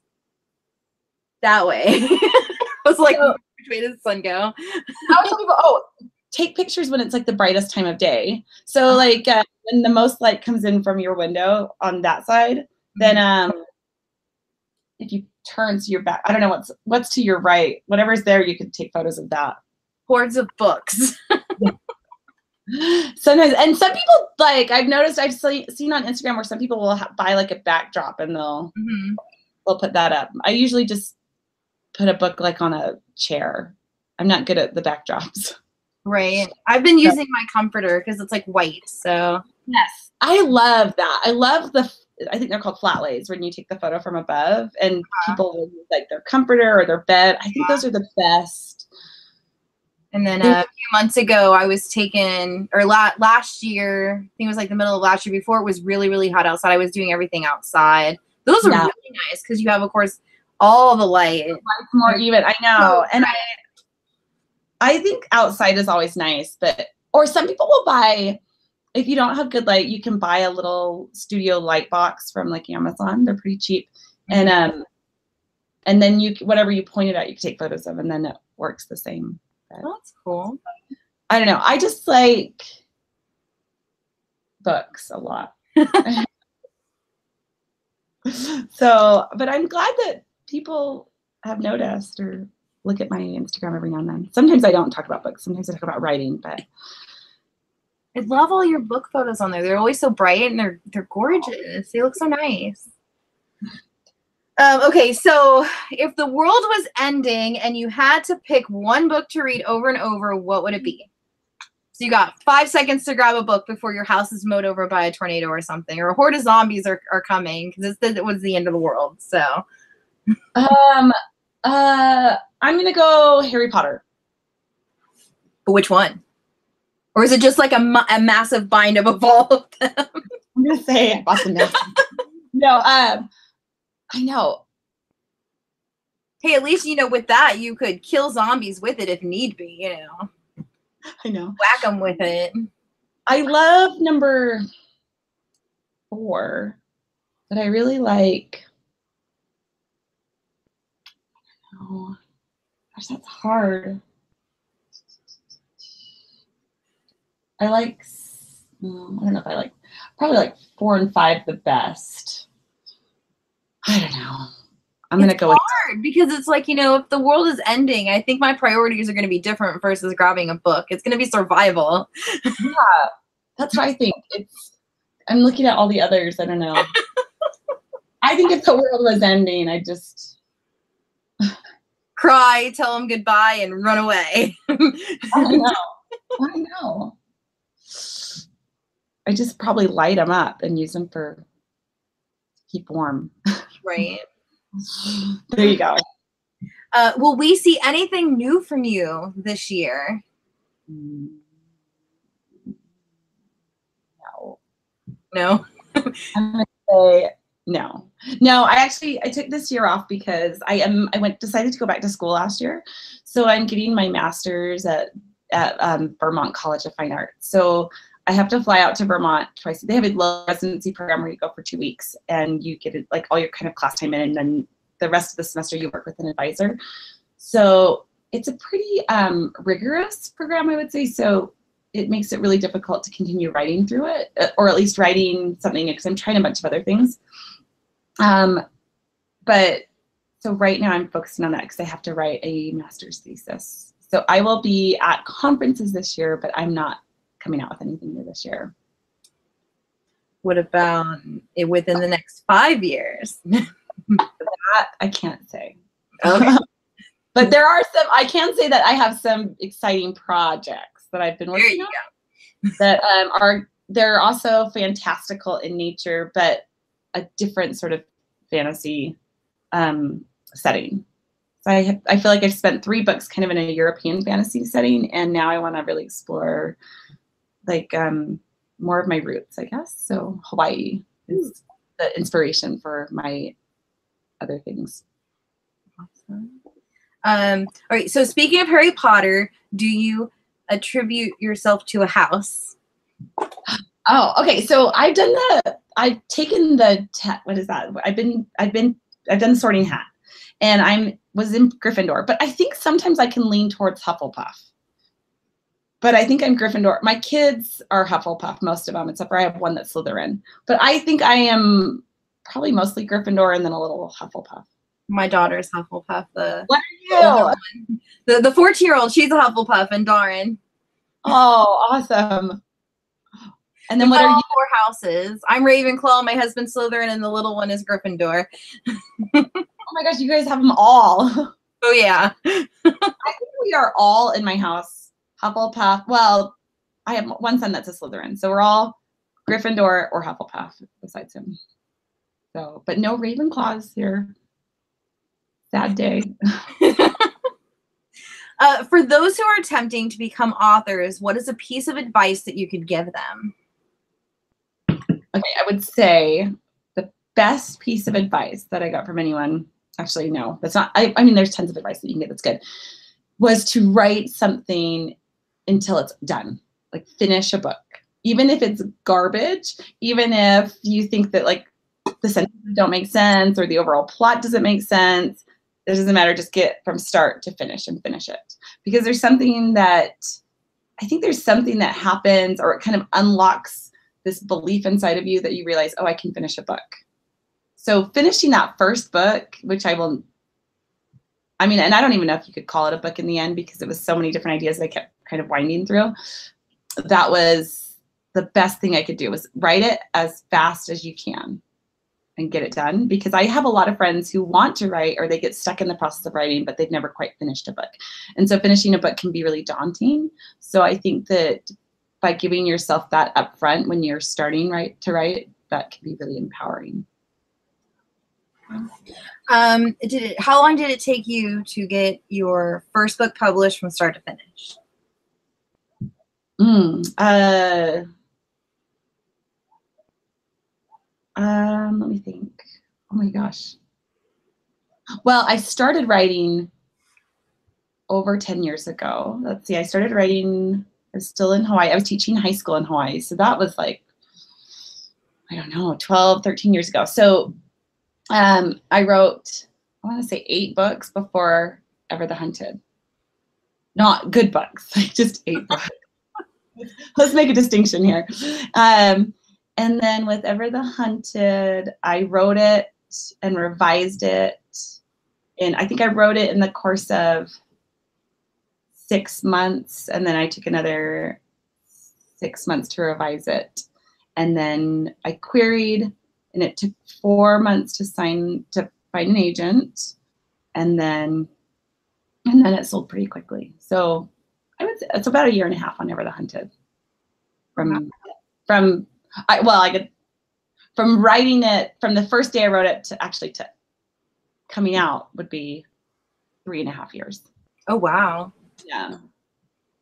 that way. I was like, which way does the sun go? I would tell people, take pictures when it's like the brightest time of day. So like when the most light comes in from your window on that side, then if you turn to your back, I don't know what's to your right, whatever's there, you can take photos of that. Hordes of books. Sometimes, and some people, like, I've noticed, I've seen on Instagram where some people will buy like a backdrop and they'll put that up. I usually just put a book like on a chair. I'm not good at the backdrops. Right. I've been using my comforter because it's like white. So yes, I love that. I love I think they're called flat lays, when you take the photo from above and people will use like their comforter or their bed. I think those are the best. And then a few months ago, I was taken, or last year, I think it was like the middle of last year, before it was really, really hot outside. I was doing everything outside. Those are really nice because you have, of course, all the light. The light's more even. I know. And I think outside is always nice, or some people will buy, if you don't have good light, you can buy a little studio light box from like Amazon. They're pretty cheap. And then whatever you pointed at, you can take photos of, and then it works the same. Oh, that's cool. I don't know. I just like books a lot. So, but I'm glad that people have noticed or look at my Instagram every now and then. Sometimes I don't talk about books. Sometimes I talk about writing, but I love all your book photos on there. They're always so bright and they're gorgeous. They look so nice. Okay, so if the world was ending and you had to pick one book to read over and over, what would it be? So you got 5 seconds to grab a book before your house is mowed over by a tornado or something, or a horde of zombies are coming because it was the end of the world. So, I'm gonna go Harry Potter. but which one? Or is it just like a massive bind of all of them? I'm gonna say I bought them now. No, I know. Hey, at least, you know, with that, you could kill zombies with it if need be, you know. I know. Whack them with it. I love number 4, but I really like. Oh, gosh, that's hard. I like. I don't know if I like. Probably like 4 and 5 the best. I don't know. I'm going to go with hard because it's like, you know, if the world is ending, I think my priorities are going to be different versus grabbing a book. It's going to be survival. Yeah, that's what I think. I'm looking at all the others. I don't know. I think if the world was ending, I'd just cry, tell them goodbye, and run away. I know. I just probably light them up and use them for keep warm. Right. There you go. Will we see anything new from you this year? No. I'm gonna say no. No, I took this year off because decided to go back to school last year. So I'm getting my master's at Vermont College of Fine Arts. So I have to fly out to Vermont twice. They have a residency program where you go for 2 weeks and you get like all your kind of class time in, and then the rest of the semester you work with an advisor. So it's a pretty rigorous program, I would say. So it makes it really difficult to continue writing through it, or at least writing something, because I'm trying a bunch of other things. But so right now I'm focusing on that because I have to write a master's thesis. So I will be at conferences this year, but I'm not coming out with anything new this year. What about it within the next 5 years? That I can't say. Okay. But there are some, I can say that I have some exciting projects that I've been working on that they're also fantastical in nature, but a different sort of fantasy setting. So I feel like I've spent 3 books kind of in a European fantasy setting, and now I want to really explore like more of my roots, I guess. So Hawaii is the inspiration for my other things. Awesome. All right. So speaking of Harry Potter, do you attribute yourself to a house? Oh, okay. So I've taken the what is that? I've done the Sorting Hat, and I was in Gryffindor, but I think sometimes I can lean towards Hufflepuff. But I think I'm Gryffindor. My kids are Hufflepuff, most of them, except for I have one that's Slytherin. But I think I am probably mostly Gryffindor and then a little Hufflepuff. My daughter's Hufflepuff. What are you? The 14-year-old, she's a Hufflepuff, and Darren. Oh, awesome. And then what are you? 4 houses. I'm Ravenclaw, my husband's Slytherin, and the little one is Gryffindor. Oh my gosh, you guys have them all. Oh yeah. I think we are all in my house Hufflepuff. Well, I have one son that's a Slytherin, so we're all Gryffindor or Hufflepuff besides him. So, but no Ravenclaws here. Sad day. For those who are attempting to become authors, what is a piece of advice that you could give them? Okay, I would say the best piece of advice that I got from anyone, actually, no, that's not, I mean, there's tons of advice that you can get that's good, was to write something until it's done. Like finish a book. Even if it's garbage, even if you think that like the sentences don't make sense or the overall plot doesn't make sense, it doesn't matter, just get from start to finish and finish it. Because there's something that, I think there's something that happens, or it kind of unlocks this belief inside of you that you realize, oh, I can finish a book. So finishing that first book, which I will I mean, and I don't even know if you could call it a book in the end because it was so many different ideas that I kept kind of winding through. That was the best thing I could do, was write it as fast as you can and get it done, because I have a lot of friends who want to write, or they get stuck in the process of writing, but they've never quite finished a book. And so finishing a book can be really daunting. So I think that by giving yourself that upfront when you're starting to write, that can be really empowering. How long did it take you to get your first book published from start to finish? Let me think. Oh my gosh. Well, I started writing over 10 years ago. Let's see, I started writing, I was still in Hawaii. I was teaching high school in Hawaii. So that was like, I don't know, 12, 13 years ago. So I wrote, I want to say 8 books before Ever the Hunted. Not good books, like just 8 books. Let's make a distinction here. And then with Ever the Hunted, I wrote it and revised it. And I think I wrote it in the course of 6 months. And then I took another 6 months to revise it. And then I queried, and it took 4 months to find an agent. And then it sold pretty quickly. So I would say it's about 1.5 years on Ever the Hunted. From writing it, from the first day I wrote it to actually to coming out would be 3.5 years. Oh, wow. Yeah.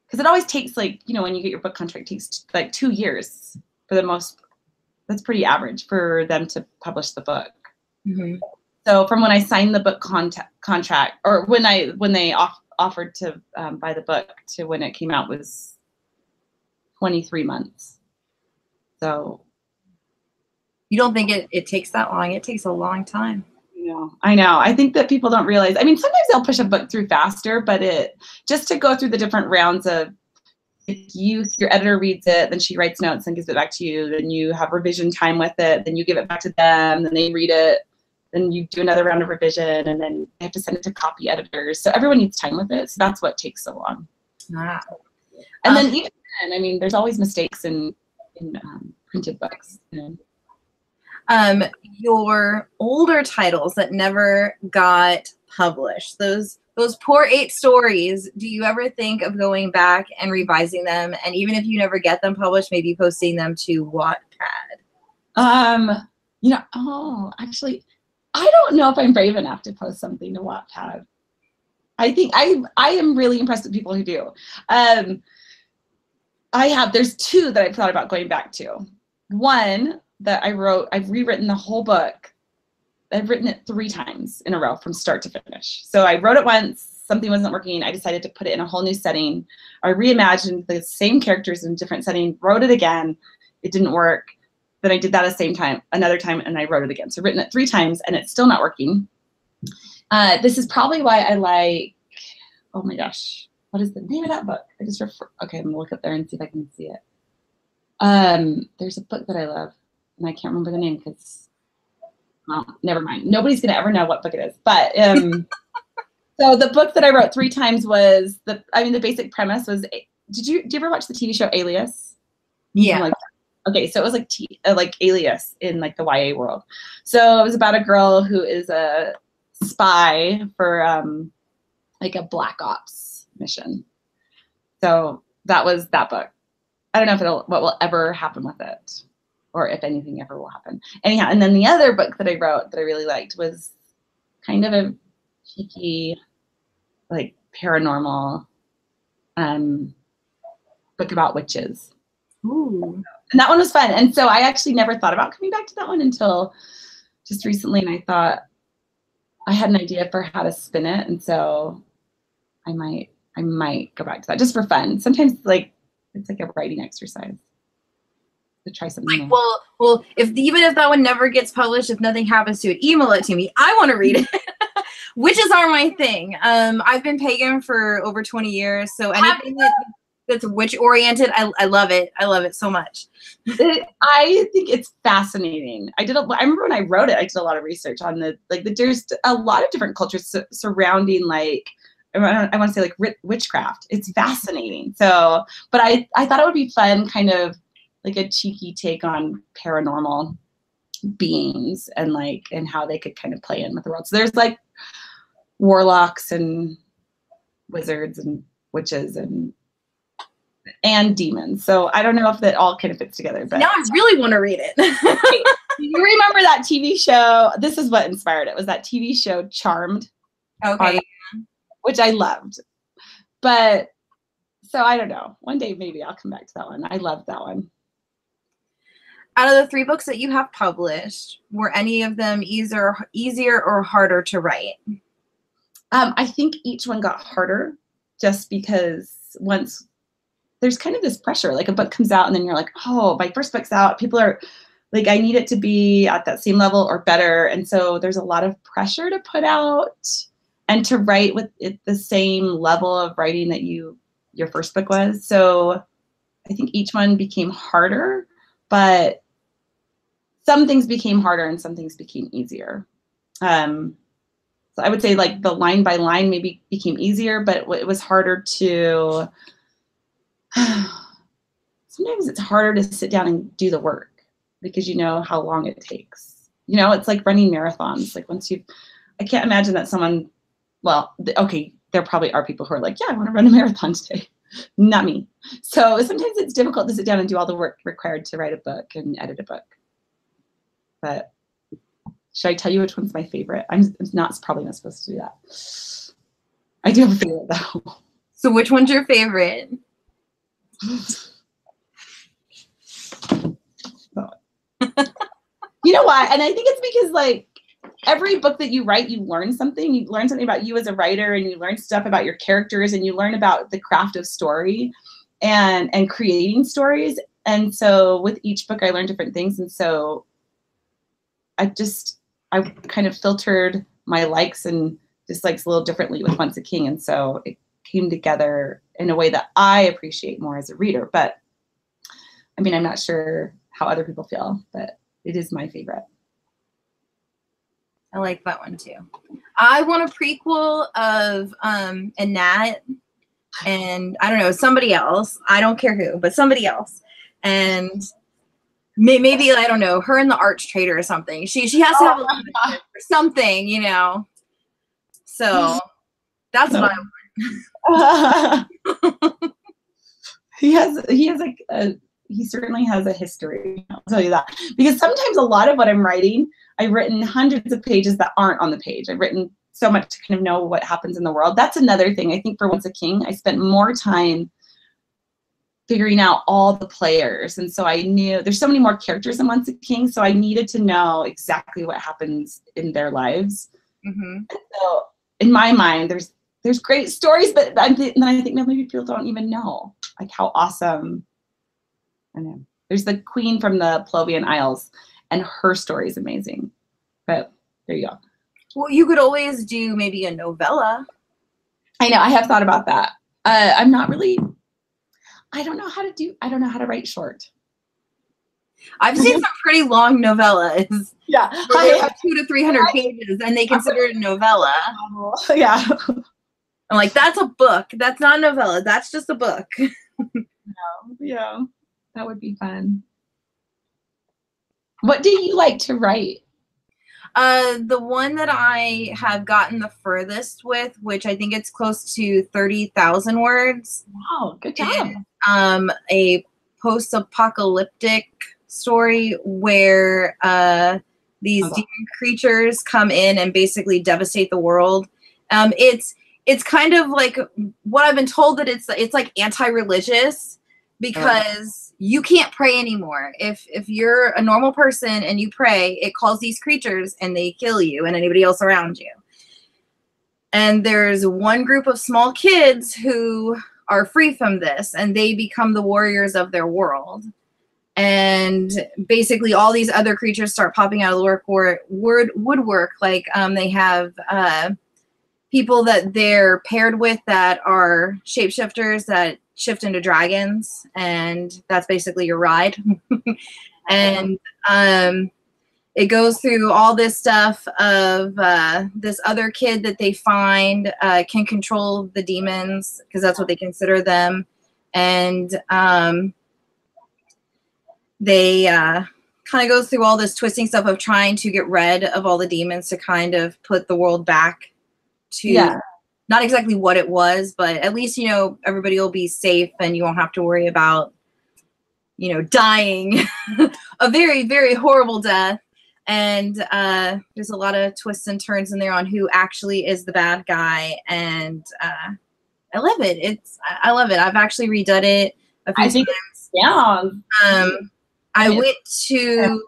Because it always takes, like, you know, when you get your book contract, it takes like 2 years for the most. That's pretty average for them to publish the book. Mm-hmm. So from when I signed the book contract, or when they offered to buy the book to when it came out, was 23 months. So you don't think it takes that long? It takes a long time. I know. I think that people don't realize. I mean, sometimes they'll push a book through faster, but just to go through the different rounds of, if your editor reads it, then she writes notes and gives it back to you, then you have revision time with it, then you give it back to them, then they read it, then you do another round of revision, and then they have to send it to copy editors. So everyone needs time with it. So that's what takes so long. And then even then, I mean, there's always mistakes in printed books. You know? Your older titles that never got published, those poor 8 stories, do you ever think of going back and revising them? And even if you never get them published, maybe posting them to Wattpad? You know, actually, I don't know if I'm brave enough to post something to Wattpad. I think I am really impressed with people who do. There's 2 that I've thought about going back to. One that I've rewritten the whole book. I've written it 3 times in a row from start to finish. So I wrote it once, something wasn't working. I decided to put it in a whole new setting. I reimagined the same characters in a different setting, wrote it again. It didn't work. Then I did that another time, and I wrote it again. So I've written it 3 times, and it's still not working. This is probably why I like, oh my gosh, what is the name of that book? Okay, I'm gonna look up there and see if I can see it. There's a book that I love, and I can't remember the name because, never mind. Nobody's gonna ever know what book it is. But so the book that I wrote 3 times was the basic premise was. Did you ever watch the TV show Alias? Yeah. Okay, so it was like Alias in like the YA world. So it was about a girl who is a spy for like a black ops mission. So that was that book. I don't know what will ever happen with it, or if anything ever will happen. Anyhow, and then the other book that I wrote that I really liked was kind of a cheeky, like paranormal book about witches. Ooh. And that one was fun. And so I actually never thought about coming back to that one until just recently. And I thought I had an idea for how to spin it. And so I might go back to that just for fun. Sometimes it's like a writing exercise to try something new. Well, even if that one never gets published, if nothing happens to it, email it to me. I want to read it. Witches are my thing. I've been pagan for over 20 years. So anything that that's witch oriented. I love it. I love it so much. I think it's fascinating. I remember when I wrote it, I did a lot of research on there's a lot of different cultures surrounding I want to say witchcraft. It's fascinating. So, but I thought it would be fun, kind of like a cheeky take on paranormal beings and how they could kind of play in with the world. So there's warlocks and wizards and witches and demons. So I don't know if that all kind of fits together, but now I really want to read it. You remember that TV show? This is what inspired it. Was that TV show Charmed? Okay. Which I loved. But so I don't know. One day maybe I'll come back to that one. I loved that one. Out of the 3 books that you have published, were any of them easier or harder to write? I think each one got harder just because once there's kind of this pressure, like a book comes out and then you're like, oh, my first book's out. People are like, I need it to be at that same level or better. And so there's a lot of pressure to put out and to write with it the same level of writing that your first book was. So I think each one became harder, but some things became harder and some things became easier. So I would say the line by line maybe became easier, but it was harder to, sometimes it's harder to sit down and do the work because you know how long it takes. It's like running marathons. I can't imagine that someone, okay, there probably are people who are like, yeah, I want to run a marathon today. Not me. So sometimes it's difficult to sit down and do all the work required to write a book and edit a book. But should I tell you which one's my favorite? I'm probably not supposed to do that. I do have a favorite though. So which one's your favorite? You know why? And I think it's because every book that you write, you learn something. You learn something about you as a writer, and you learn stuff about your characters, and you learn about the craft of story and creating stories. And so with each book, I learned different things. And so I kind of filtered my likes and dislikes a little differently with Once a King. And so it came together in a way that I appreciate more as a reader. But I mean, I'm not sure how other people feel, but it is my favorite. I like that one too. I want a prequel of Annette and I don't know, somebody else. I don't care who, but somebody else. And maybe, I don't know, her and the Arch Trader or something. She has to have a little bit or something, So that's what I want. He certainly has a history. I'll tell you that. Because sometimes a lot of what I'm writing, I've written hundreds of pages that aren't on the page. I've written so much to kind of know what happens in the world. That's another thing. I think for Once a King, I spent more time figuring out all the players. And so I knew there's so many more characters in Once a King. So I needed to know exactly what happens in their lives. Mm-hmm. And so in my mind, there's great stories, but then I think maybe people don't even know how awesome. I know. There's the Queen from the Plovian Isles, and her story is amazing. But there you go. Well, you could always do maybe a novella. I know. I have thought about that. I'm not really. I don't know how to write short. I've seen some pretty long novellas. Yeah. They have 200 to 300 pages, and they consider it a novella. Yeah. I'm like, that's a book. That's not a novella. That's just a book. Yeah. That would be fun. What do you like to write? The one that I have gotten the furthest with, which I think it's close to 30,000 words. Wow, good job. Is, a post-apocalyptic story where these demon creatures come in and basically devastate the world. It's kind of like what I've been told, that it's like anti-religious, because you can't pray anymore. If you're a normal person and you pray, it calls these creatures and they kill you and anybody else around you. And there's one group of small kids who are free from this, and they become the warriors of their world. And basically all these other creatures start popping out of the woodwork. Like they have people that they're paired with that are shapeshifters that shift into dragons, and that's basically your ride. And it goes through all this stuff of this other kid that they find can control the demons, because that's what they consider them. And they kind of goes through all this twisting stuff of trying to get rid of all the demons to kind of put the world back to not exactly what it was, but at least, you know, everybody will be safe and you won't have to worry about, you know, dying a very, very horrible death. And there's a lot of twists and turns in there on who actually is the bad guy. And I love it. I love it. I've actually redone it a few times. Yeah. I went to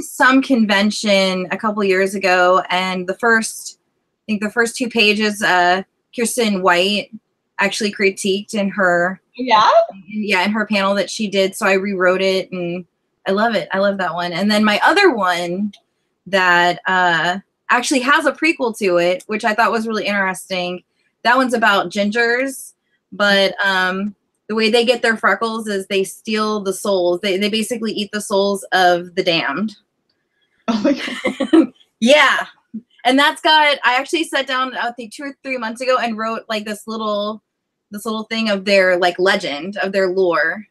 some convention a couple years ago, and the first 2 pages, Kirsten White actually critiqued in her in her panel that she did. So I rewrote it, and I love it. I love that one. And then my other one that actually has a prequel to it, which I thought was really interesting. That one's about gingers, but the way they get their freckles is they steal the souls. They basically eat the souls of the damned. Oh my God. Yeah. And that's got, I actually sat down, I think 2 or 3 months ago, and wrote like this little thing of their like legend, of their lore.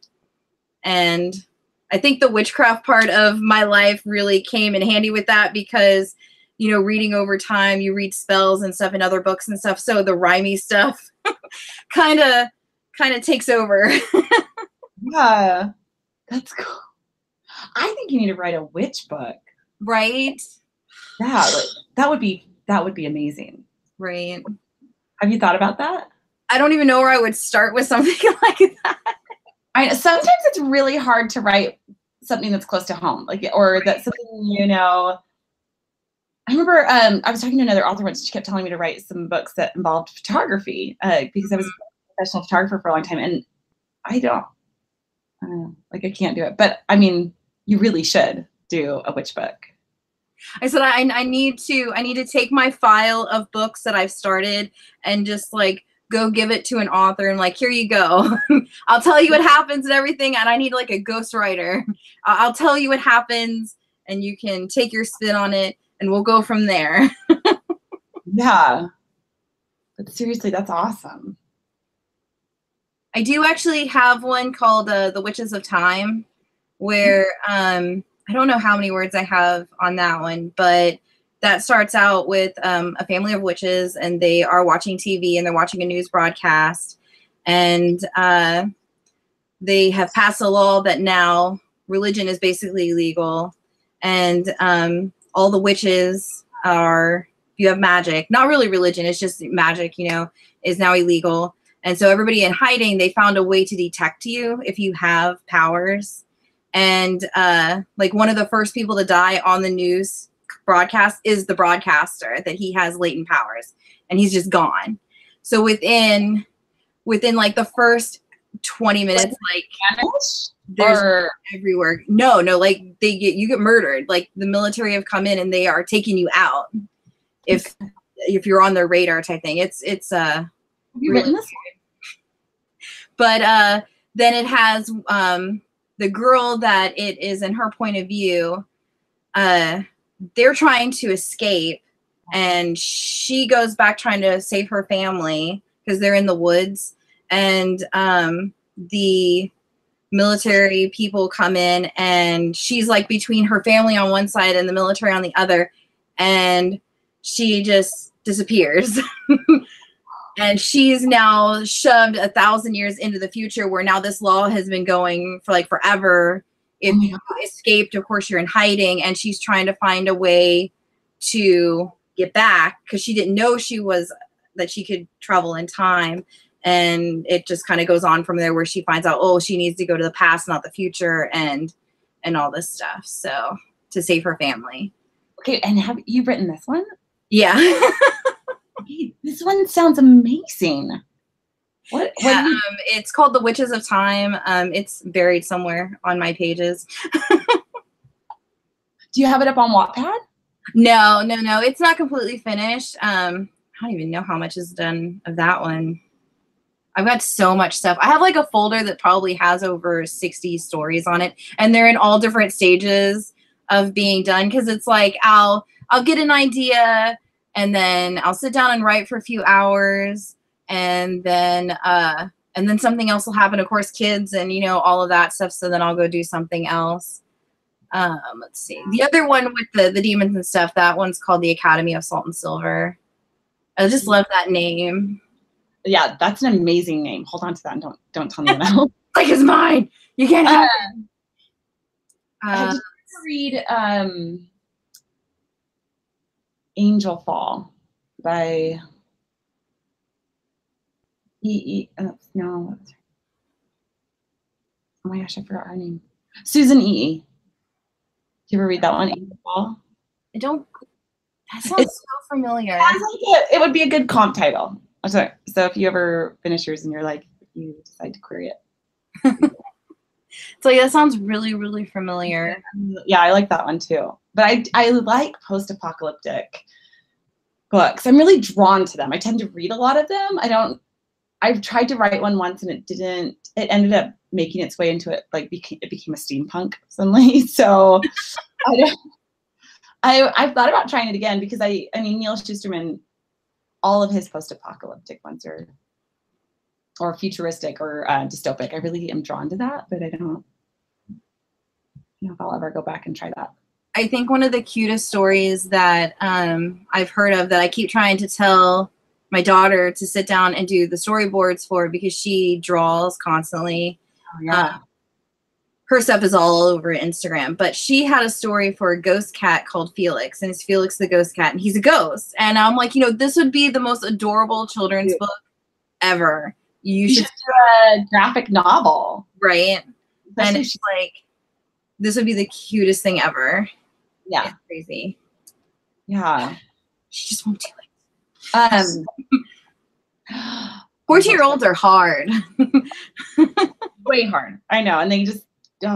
And I think the witchcraft part of my life really came in handy with that, because, you know, reading over time, you read spells and stuff in other books and stuff. So the rhymey stuff kind of takes over. Yeah, that's cool. I think you need to write a witch book. Right? Yeah, like, that would be amazing. Right. Have you thought about that? I don't even know where I would start with something like that. Sometimes it's really hard to write something that's close to home, like, or that's something, you know. I remember I was talking to another author once. She kept telling me to write some books that involved photography, because I was a professional photographer for a long time, and I don't know, like, I can't do it. But I mean, you really should do a witch book. I said I need to take my file of books that I've started and just like go give it to an author and like, here you go. I'll tell you what happens and everything. And I need like a ghostwriter. I'll tell you what happens and you can take your spin on it and we'll go from there. Yeah. But seriously, that's awesome. I do actually have one called The Witches of Time, where I don't know how many words I have on that one, but that starts out with a family of witches, and they are watching TV and they're watching a news broadcast, and they have passed a law that now religion is basically illegal, and all the witches are, if you have magic, not really religion, it's just magic, you know, is now illegal. And so everybody in hiding, they found a way to detect you if you have powers. And like one of the first people to die on the news broadcast is the broadcaster, that he has latent powers and he's just gone. So within like the first 20 minutes, like there's everywhere. No, like you get murdered. Like the military have come in and they are taking you out if you're on their radar type thing. It's have you written this? But then it has the girl that it is in her point of view. They're trying to escape, and she goes back trying to save her family because they're in the woods, and the military people come in, and she's like between her family on one side and the military on the other, and she just disappears. And she's now shoved 1,000 years into the future, where now this law has been going for like forever. If you escaped, of course, you're in hiding, and she's trying to find a way to get back because she didn't know that she could travel in time. And it just kind of goes on from there, where she finds out, oh, she needs to go to the past, not the future, and all this stuff. So to save her family. Okay, and have you written this one? Yeah. Hey, this one sounds amazing. What it's called The Witches of Time. It's buried somewhere on my pages. Do you have it up on Wattpad? No. It's not completely finished. I don't even know how much is done of that one. I've got so much stuff. I have like a folder that probably has over 60 stories on it, and they're in all different stages of being done, because it's like I'll get an idea, and then I'll sit down and write for a few hours, and then something else will happen. Of course, kids and all of that stuff. So then I'll go do something else. Let's see. The other one with the demons and stuff, that one's called the Academy of Salt and Silver. I just love that name. Yeah, that's an amazing name. Hold on to that and don't tell anyone else. Like it's mine. You can't have it. I did read Angel Fall by no. Oh my gosh, I forgot her name. Susan E. Did you ever read that one, Angel Fall? I don't. That sounds so familiar. It would be a good comp title. So if you ever finish yours and you're like, you decide to query it. It's like, that sounds really, really familiar. Yeah, I like that one too. But I like post-apocalyptic books. I'm really drawn to them. I tend to read a lot of them. I've tried to write one once and it ended up making its way into it, like it became a steampunk suddenly. So I've thought about trying it again, because I mean, Neil Shusterman, all of his post-apocalyptic ones are, or futuristic or dystopic. I really am drawn to that, but I don't know if I'll ever go back and try that. I think one of the cutest stories that I've heard of, that I keep trying to tell my daughter to sit down and do the storyboards for, because she draws constantly. Oh, yeah. Her stuff is all over Instagram, but she had a story for a ghost cat called Felix, and it's Felix the Ghost Cat, and he's a ghost. And I'm like, this would be the most adorable children's book ever. You should do a graphic novel. Right. And it's like, this would be the cutest thing ever. Yeah. It's crazy. Yeah. She just won't do it. 14-year-olds are hard. Way hard. I know. And they just get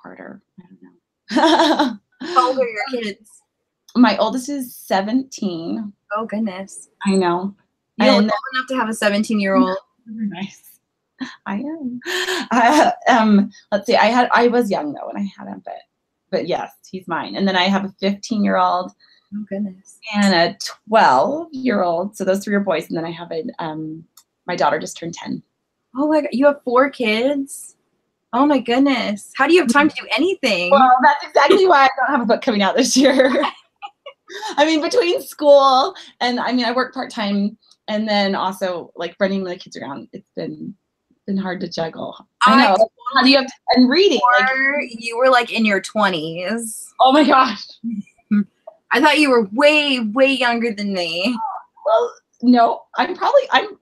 harder. I don't know. How old are your kids? My oldest is 17. Oh, goodness. I know. You're old enough to have a 17-year-old. Nice. I am. Let's see. I was young though when I had him, but yes, he's mine. And then I have a 15-year-old. Oh, goodness. And a 12-year-old. So those three are boys. And then I have my daughter just turned 10. Oh my God. You have 4 kids? Oh my goodness. How do you have time to do anything? Well, that's exactly why I don't have a book coming out this year. I mean, between school and I work part-time, and then also like running my kids around. It's been hard to juggle. I know. How do you have to, and reading? You were like in your 20s. Oh my gosh. I thought you were way, way younger than me. Well, no, I'm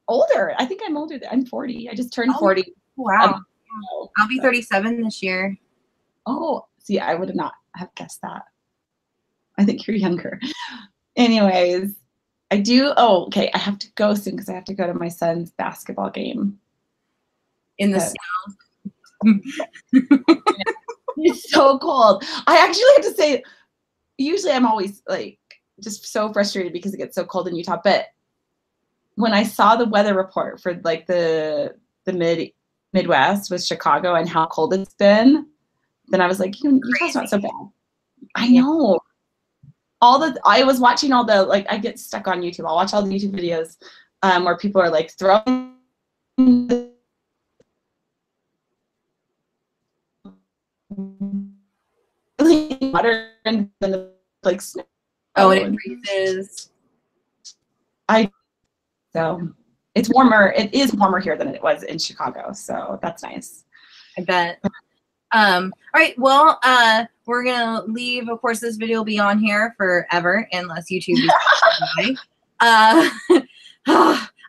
older. I think I'm older. I'm 40. I just turned 40. Wow. I'll be 37 this year. Oh, see, I would not have guessed that. I think you're younger. Anyways, I do. Oh, okay. I have to go soon because I have to go to my son's basketball game. In the snow. It's so cold. I actually have to say, usually I'm always like just so frustrated because it gets so cold in Utah. But when I saw the weather report for like the Midwest with Chicago and how cold it's been, then I was like, Utah's not so bad. I know. I was watching all the, like, I get stuck on YouTube. I'll watch all the YouTube videos where people are like throwing water and then like snow. Oh, and it freezes. So it's warmer. It is warmer here than it was in Chicago. So that's nice. I bet. All right. Well, we're going to leave. Of course, this video will be on here forever unless YouTube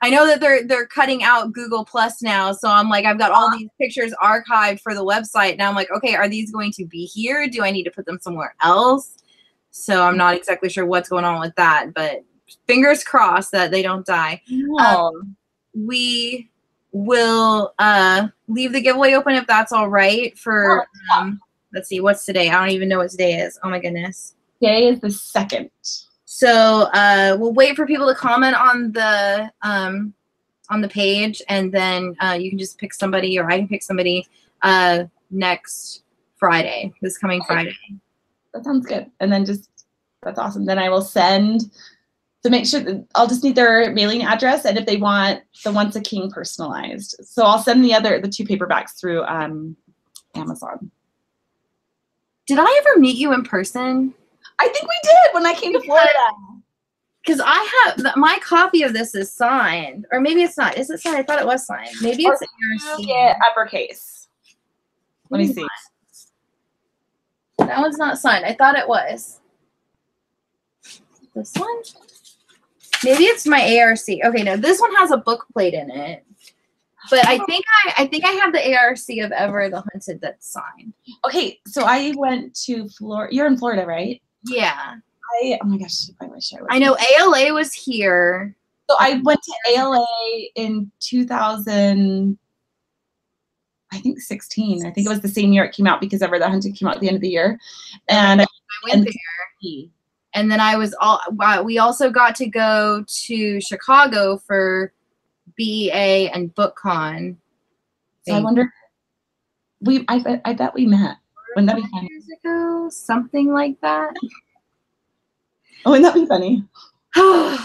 I know that they're cutting out Google Plus now. So I'm like, I've got all these pictures archived for the website. Now I'm like, okay, are these going to be here? Do I need to put them somewhere else? So I'm not exactly sure what's going on with that, but fingers crossed that they don't die. We will leave the giveaway open if that's all right for, let's see, what's today? I don't even know what today is. Oh my goodness. Today is the 2nd. So we'll wait for people to comment on on the page, and then you can just pick somebody, or I can pick somebody next Friday, this coming Friday. That sounds good. And then that's awesome. Then I will send, to make sure that I'll just need their mailing address, and if they want the Once a King personalized. So I'll send the 2 paperbacks through Amazon. Did I ever meet you in person? I think we did when I came to Florida. Because I have my copy of this is signed, or maybe it's not. Is it signed? I thought it was signed. Maybe it's uppercase. Let me see. That one's not signed. I thought it was. This one? Maybe it's my ARC. Okay, no, this one has a book plate in it. But I think I have the ARC of Ever the Hunted that's signed. Okay, so I went to Florida. You're in Florida, right? Yeah. Oh my gosh, I wish I was. I know ALA was here. So I went to ALA in 2000. I think 16. I think it was the same year it came out, because Ever the Hunted came out at the end of the year. And I went there. And then we also got to go to Chicago for BA and BookCon. So I wonder, I bet we met. Wouldn't that be funny? Years ago, something like that. Oh, wouldn't that be funny? Well,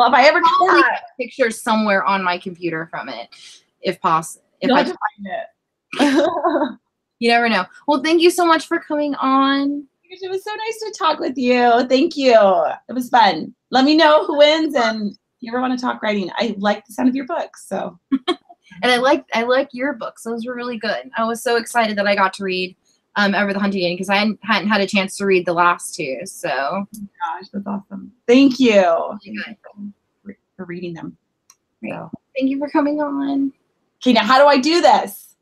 if I ever get that picture somewhere on my computer from it, if possible. If I can find it. You never know. Well, thank you so much for coming on. It was so nice to talk with you. Thank you. It was fun. Let me know who wins, and if you ever want to talk writing. I like the sound of your books. So, and I like your books. Those were really good. I was so excited that I got to read Ever the Hunted because I hadn't had a chance to read the last 2. So, oh gosh, that's awesome. Thank you for reading them. So. Thank you for coming on. Okay, now how do I do this?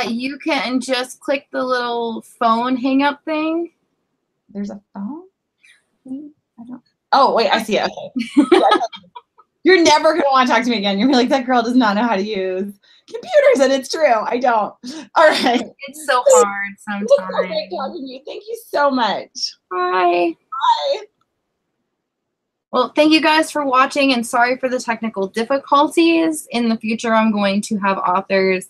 You can just click the little phone hang up thing. There's a phone? Oh, wait, I see it. Okay. You're never going to want to talk to me again. You're like, that girl does not know how to use computers, and it's true. I don't. All right. It's so hard sometimes. It's so great talking to you. Thank you so much. Bye. Bye. Well, thank you guys for watching, and sorry for the technical difficulties. In the future, I'm going to have authors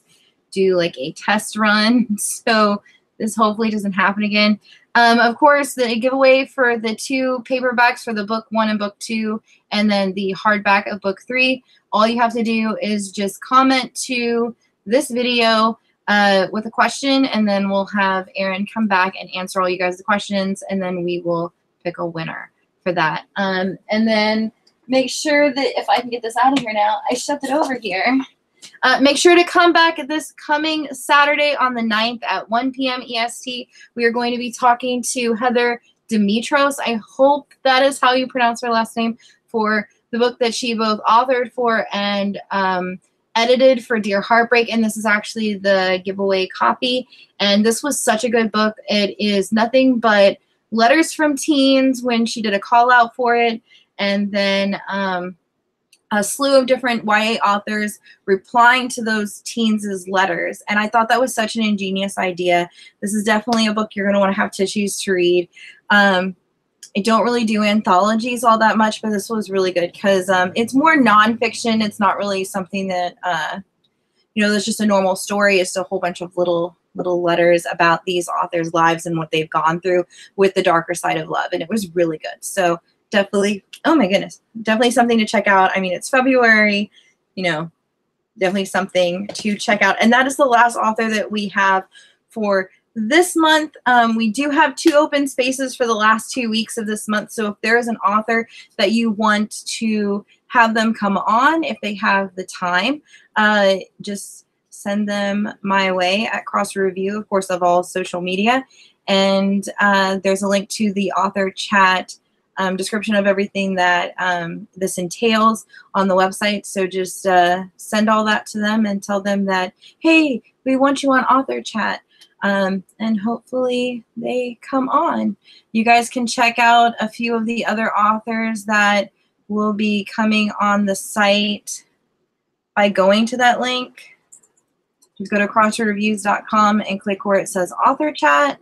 do like a test run, so this hopefully doesn't happen again. Of course, the giveaway for the 2 paperbacks for the book 1 and book 2, and then the hardback of book 3, all you have to do is just comment to this video with a question, and then we'll have Erin come back and answer all you guys' questions, and then we will pick a winner for that. And then make sure that, if I can get this out of here now, I shoved it over here. Make sure to come back this coming Saturday on the 9th at 1 p.m. EST. We are going to be talking to Heather Demetros. I hope that is how you pronounce her last name, for the book that she both authored for and edited for Dear Heartbreak. And this is actually the giveaway copy. And this was such a good book. It is nothing but letters from teens when she did a call out for it. And then a slew of different YA authors replying to those teens' letters. And I thought that was such an ingenious idea. This is definitely a book you're going to want to have tissues to read. I don't really do anthologies all that much, but this was really good because it's more nonfiction. It's not really something that, there's just a normal story. It's a whole bunch of little letters about these authors' lives and what they've gone through with the darker side of love. And it was really good. So definitely, oh my goodness, definitely something to check out. I mean, it's February, definitely something to check out. And that is the last author that we have for this month. We do have 2 open spaces for the last 2 weeks of this month. So if there is an author that you want to have them come on, if they have the time, just send them my way at Cross Review, of course, of all social media. And there's a link to the author chat description of everything that this entails on the website. So just send all that to them and tell them that, hey, we want you on author chat. And hopefully they come on. You guys can check out a few of the other authors that will be coming on the site by going to that link. Just go to crossreviews.com and click where it says author chat.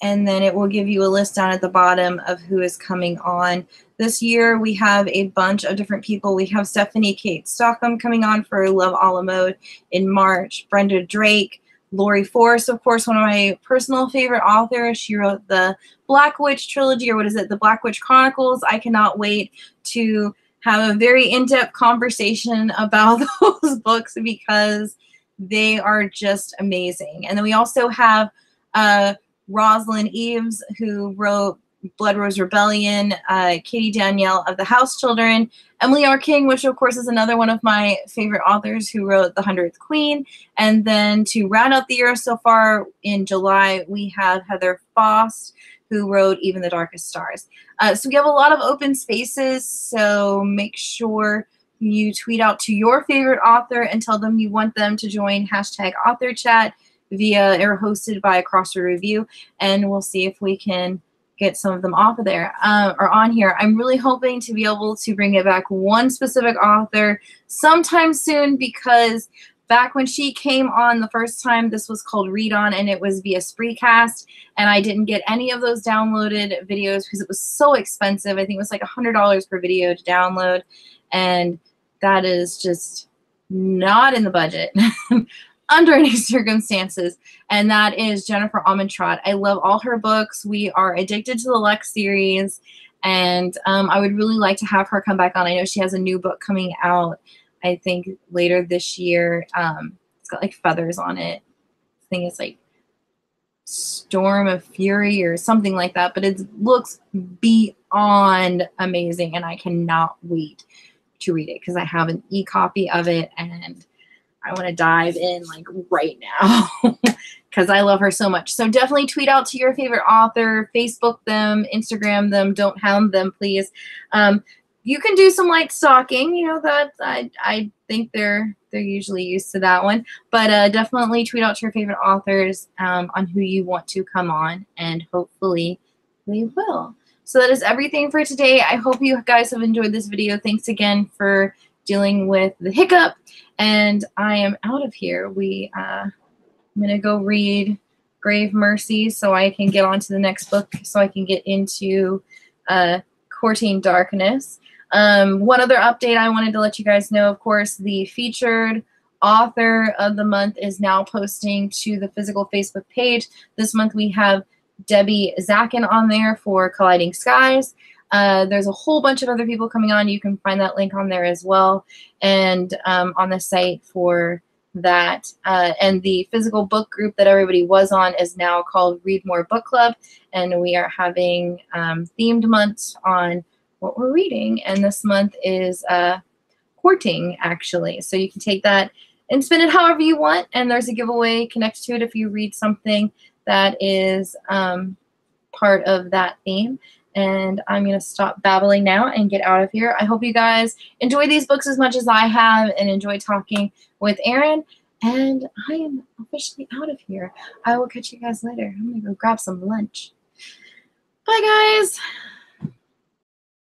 and then it will give you a list down at the bottom of who is coming on. This year we have a bunch of different people. We have Stephanie Kate Stockham coming on for Love a la Mode in March. Brenda Drake, Lori Force, of course, one of my personal favorite authors. She wrote the Black Witch trilogy, or what is it, the Black Witch Chronicles. I cannot wait to have a very in-depth conversation about those books because they are just amazing. And then we also have Rosalind Eves, who wrote Blood Rose Rebellion, Katie Danielle of the House Children, Emily R. King, which of course is another one of my favorite authors, who wrote The 100th Queen. And then to round out the year so far in July, we have Heather Faust, who wrote Even the Darkest Stars. So we have a lot of open spaces, so make sure you tweet out to your favorite author and tell them you want them to join #AuthorChat via or hosted by Crossword Review, and we'll see if we can get some of them off of there or on here. I'm really hoping to be able to bring it back one specific author sometime soon, because back when she came on the first time, this was called Read On, and it was via Spreecast, and I didn't get any of those downloaded videos because it was so expensive. I think it was like $100 per video to download, and that is just not in the budget under any circumstances. And that is Jennifer Armentrout. I love all her books. We are addicted to the Lex series, and I would really like to have her come back on. I know she has a new book coming out, I think later this year. It's got like feathers on it. I think it's like Storm of Fury or something like that, but it looks beyond amazing, and I cannot wait to read it because I have an e-copy of it, and I want to dive in like right now because I love her so much. So definitely tweet out to your favorite author, Facebook them, Instagram them. Don't hound them, please. You can do some light stalking. You know that I think they're usually used to that one. But definitely tweet out to your favorite authors on who you want to come on, and hopefully they will. So that is everything for today. I hope you guys have enjoyed this video. Thanks again for dealing with the hiccup, and I am out of here. I'm gonna go read Grave Mercy so I can get on to the next book, so I can get into Courting Darkness. One other update I wanted to let you guys know, of course, the featured author of the month is now posting to the physical Facebook page. This month we have Debbie Zakin on there for Colliding Skies. There's a whole bunch of other people coming on. You can find that link on there as well, and on the site for that. And the physical book group that everybody was on is now called Read More Book Club, and we are having themed months on what we're reading, and this month is courting, actually. So you can take that and spend it however you want, and there's a giveaway connected to it if you read something that is part of that theme. And I'm going to stop babbling now and get out of here. I hope you guys enjoy these books as much as I have and enjoy talking with Erin. And I am officially out of here. I will catch you guys later. I'm going to go grab some lunch. Bye, guys.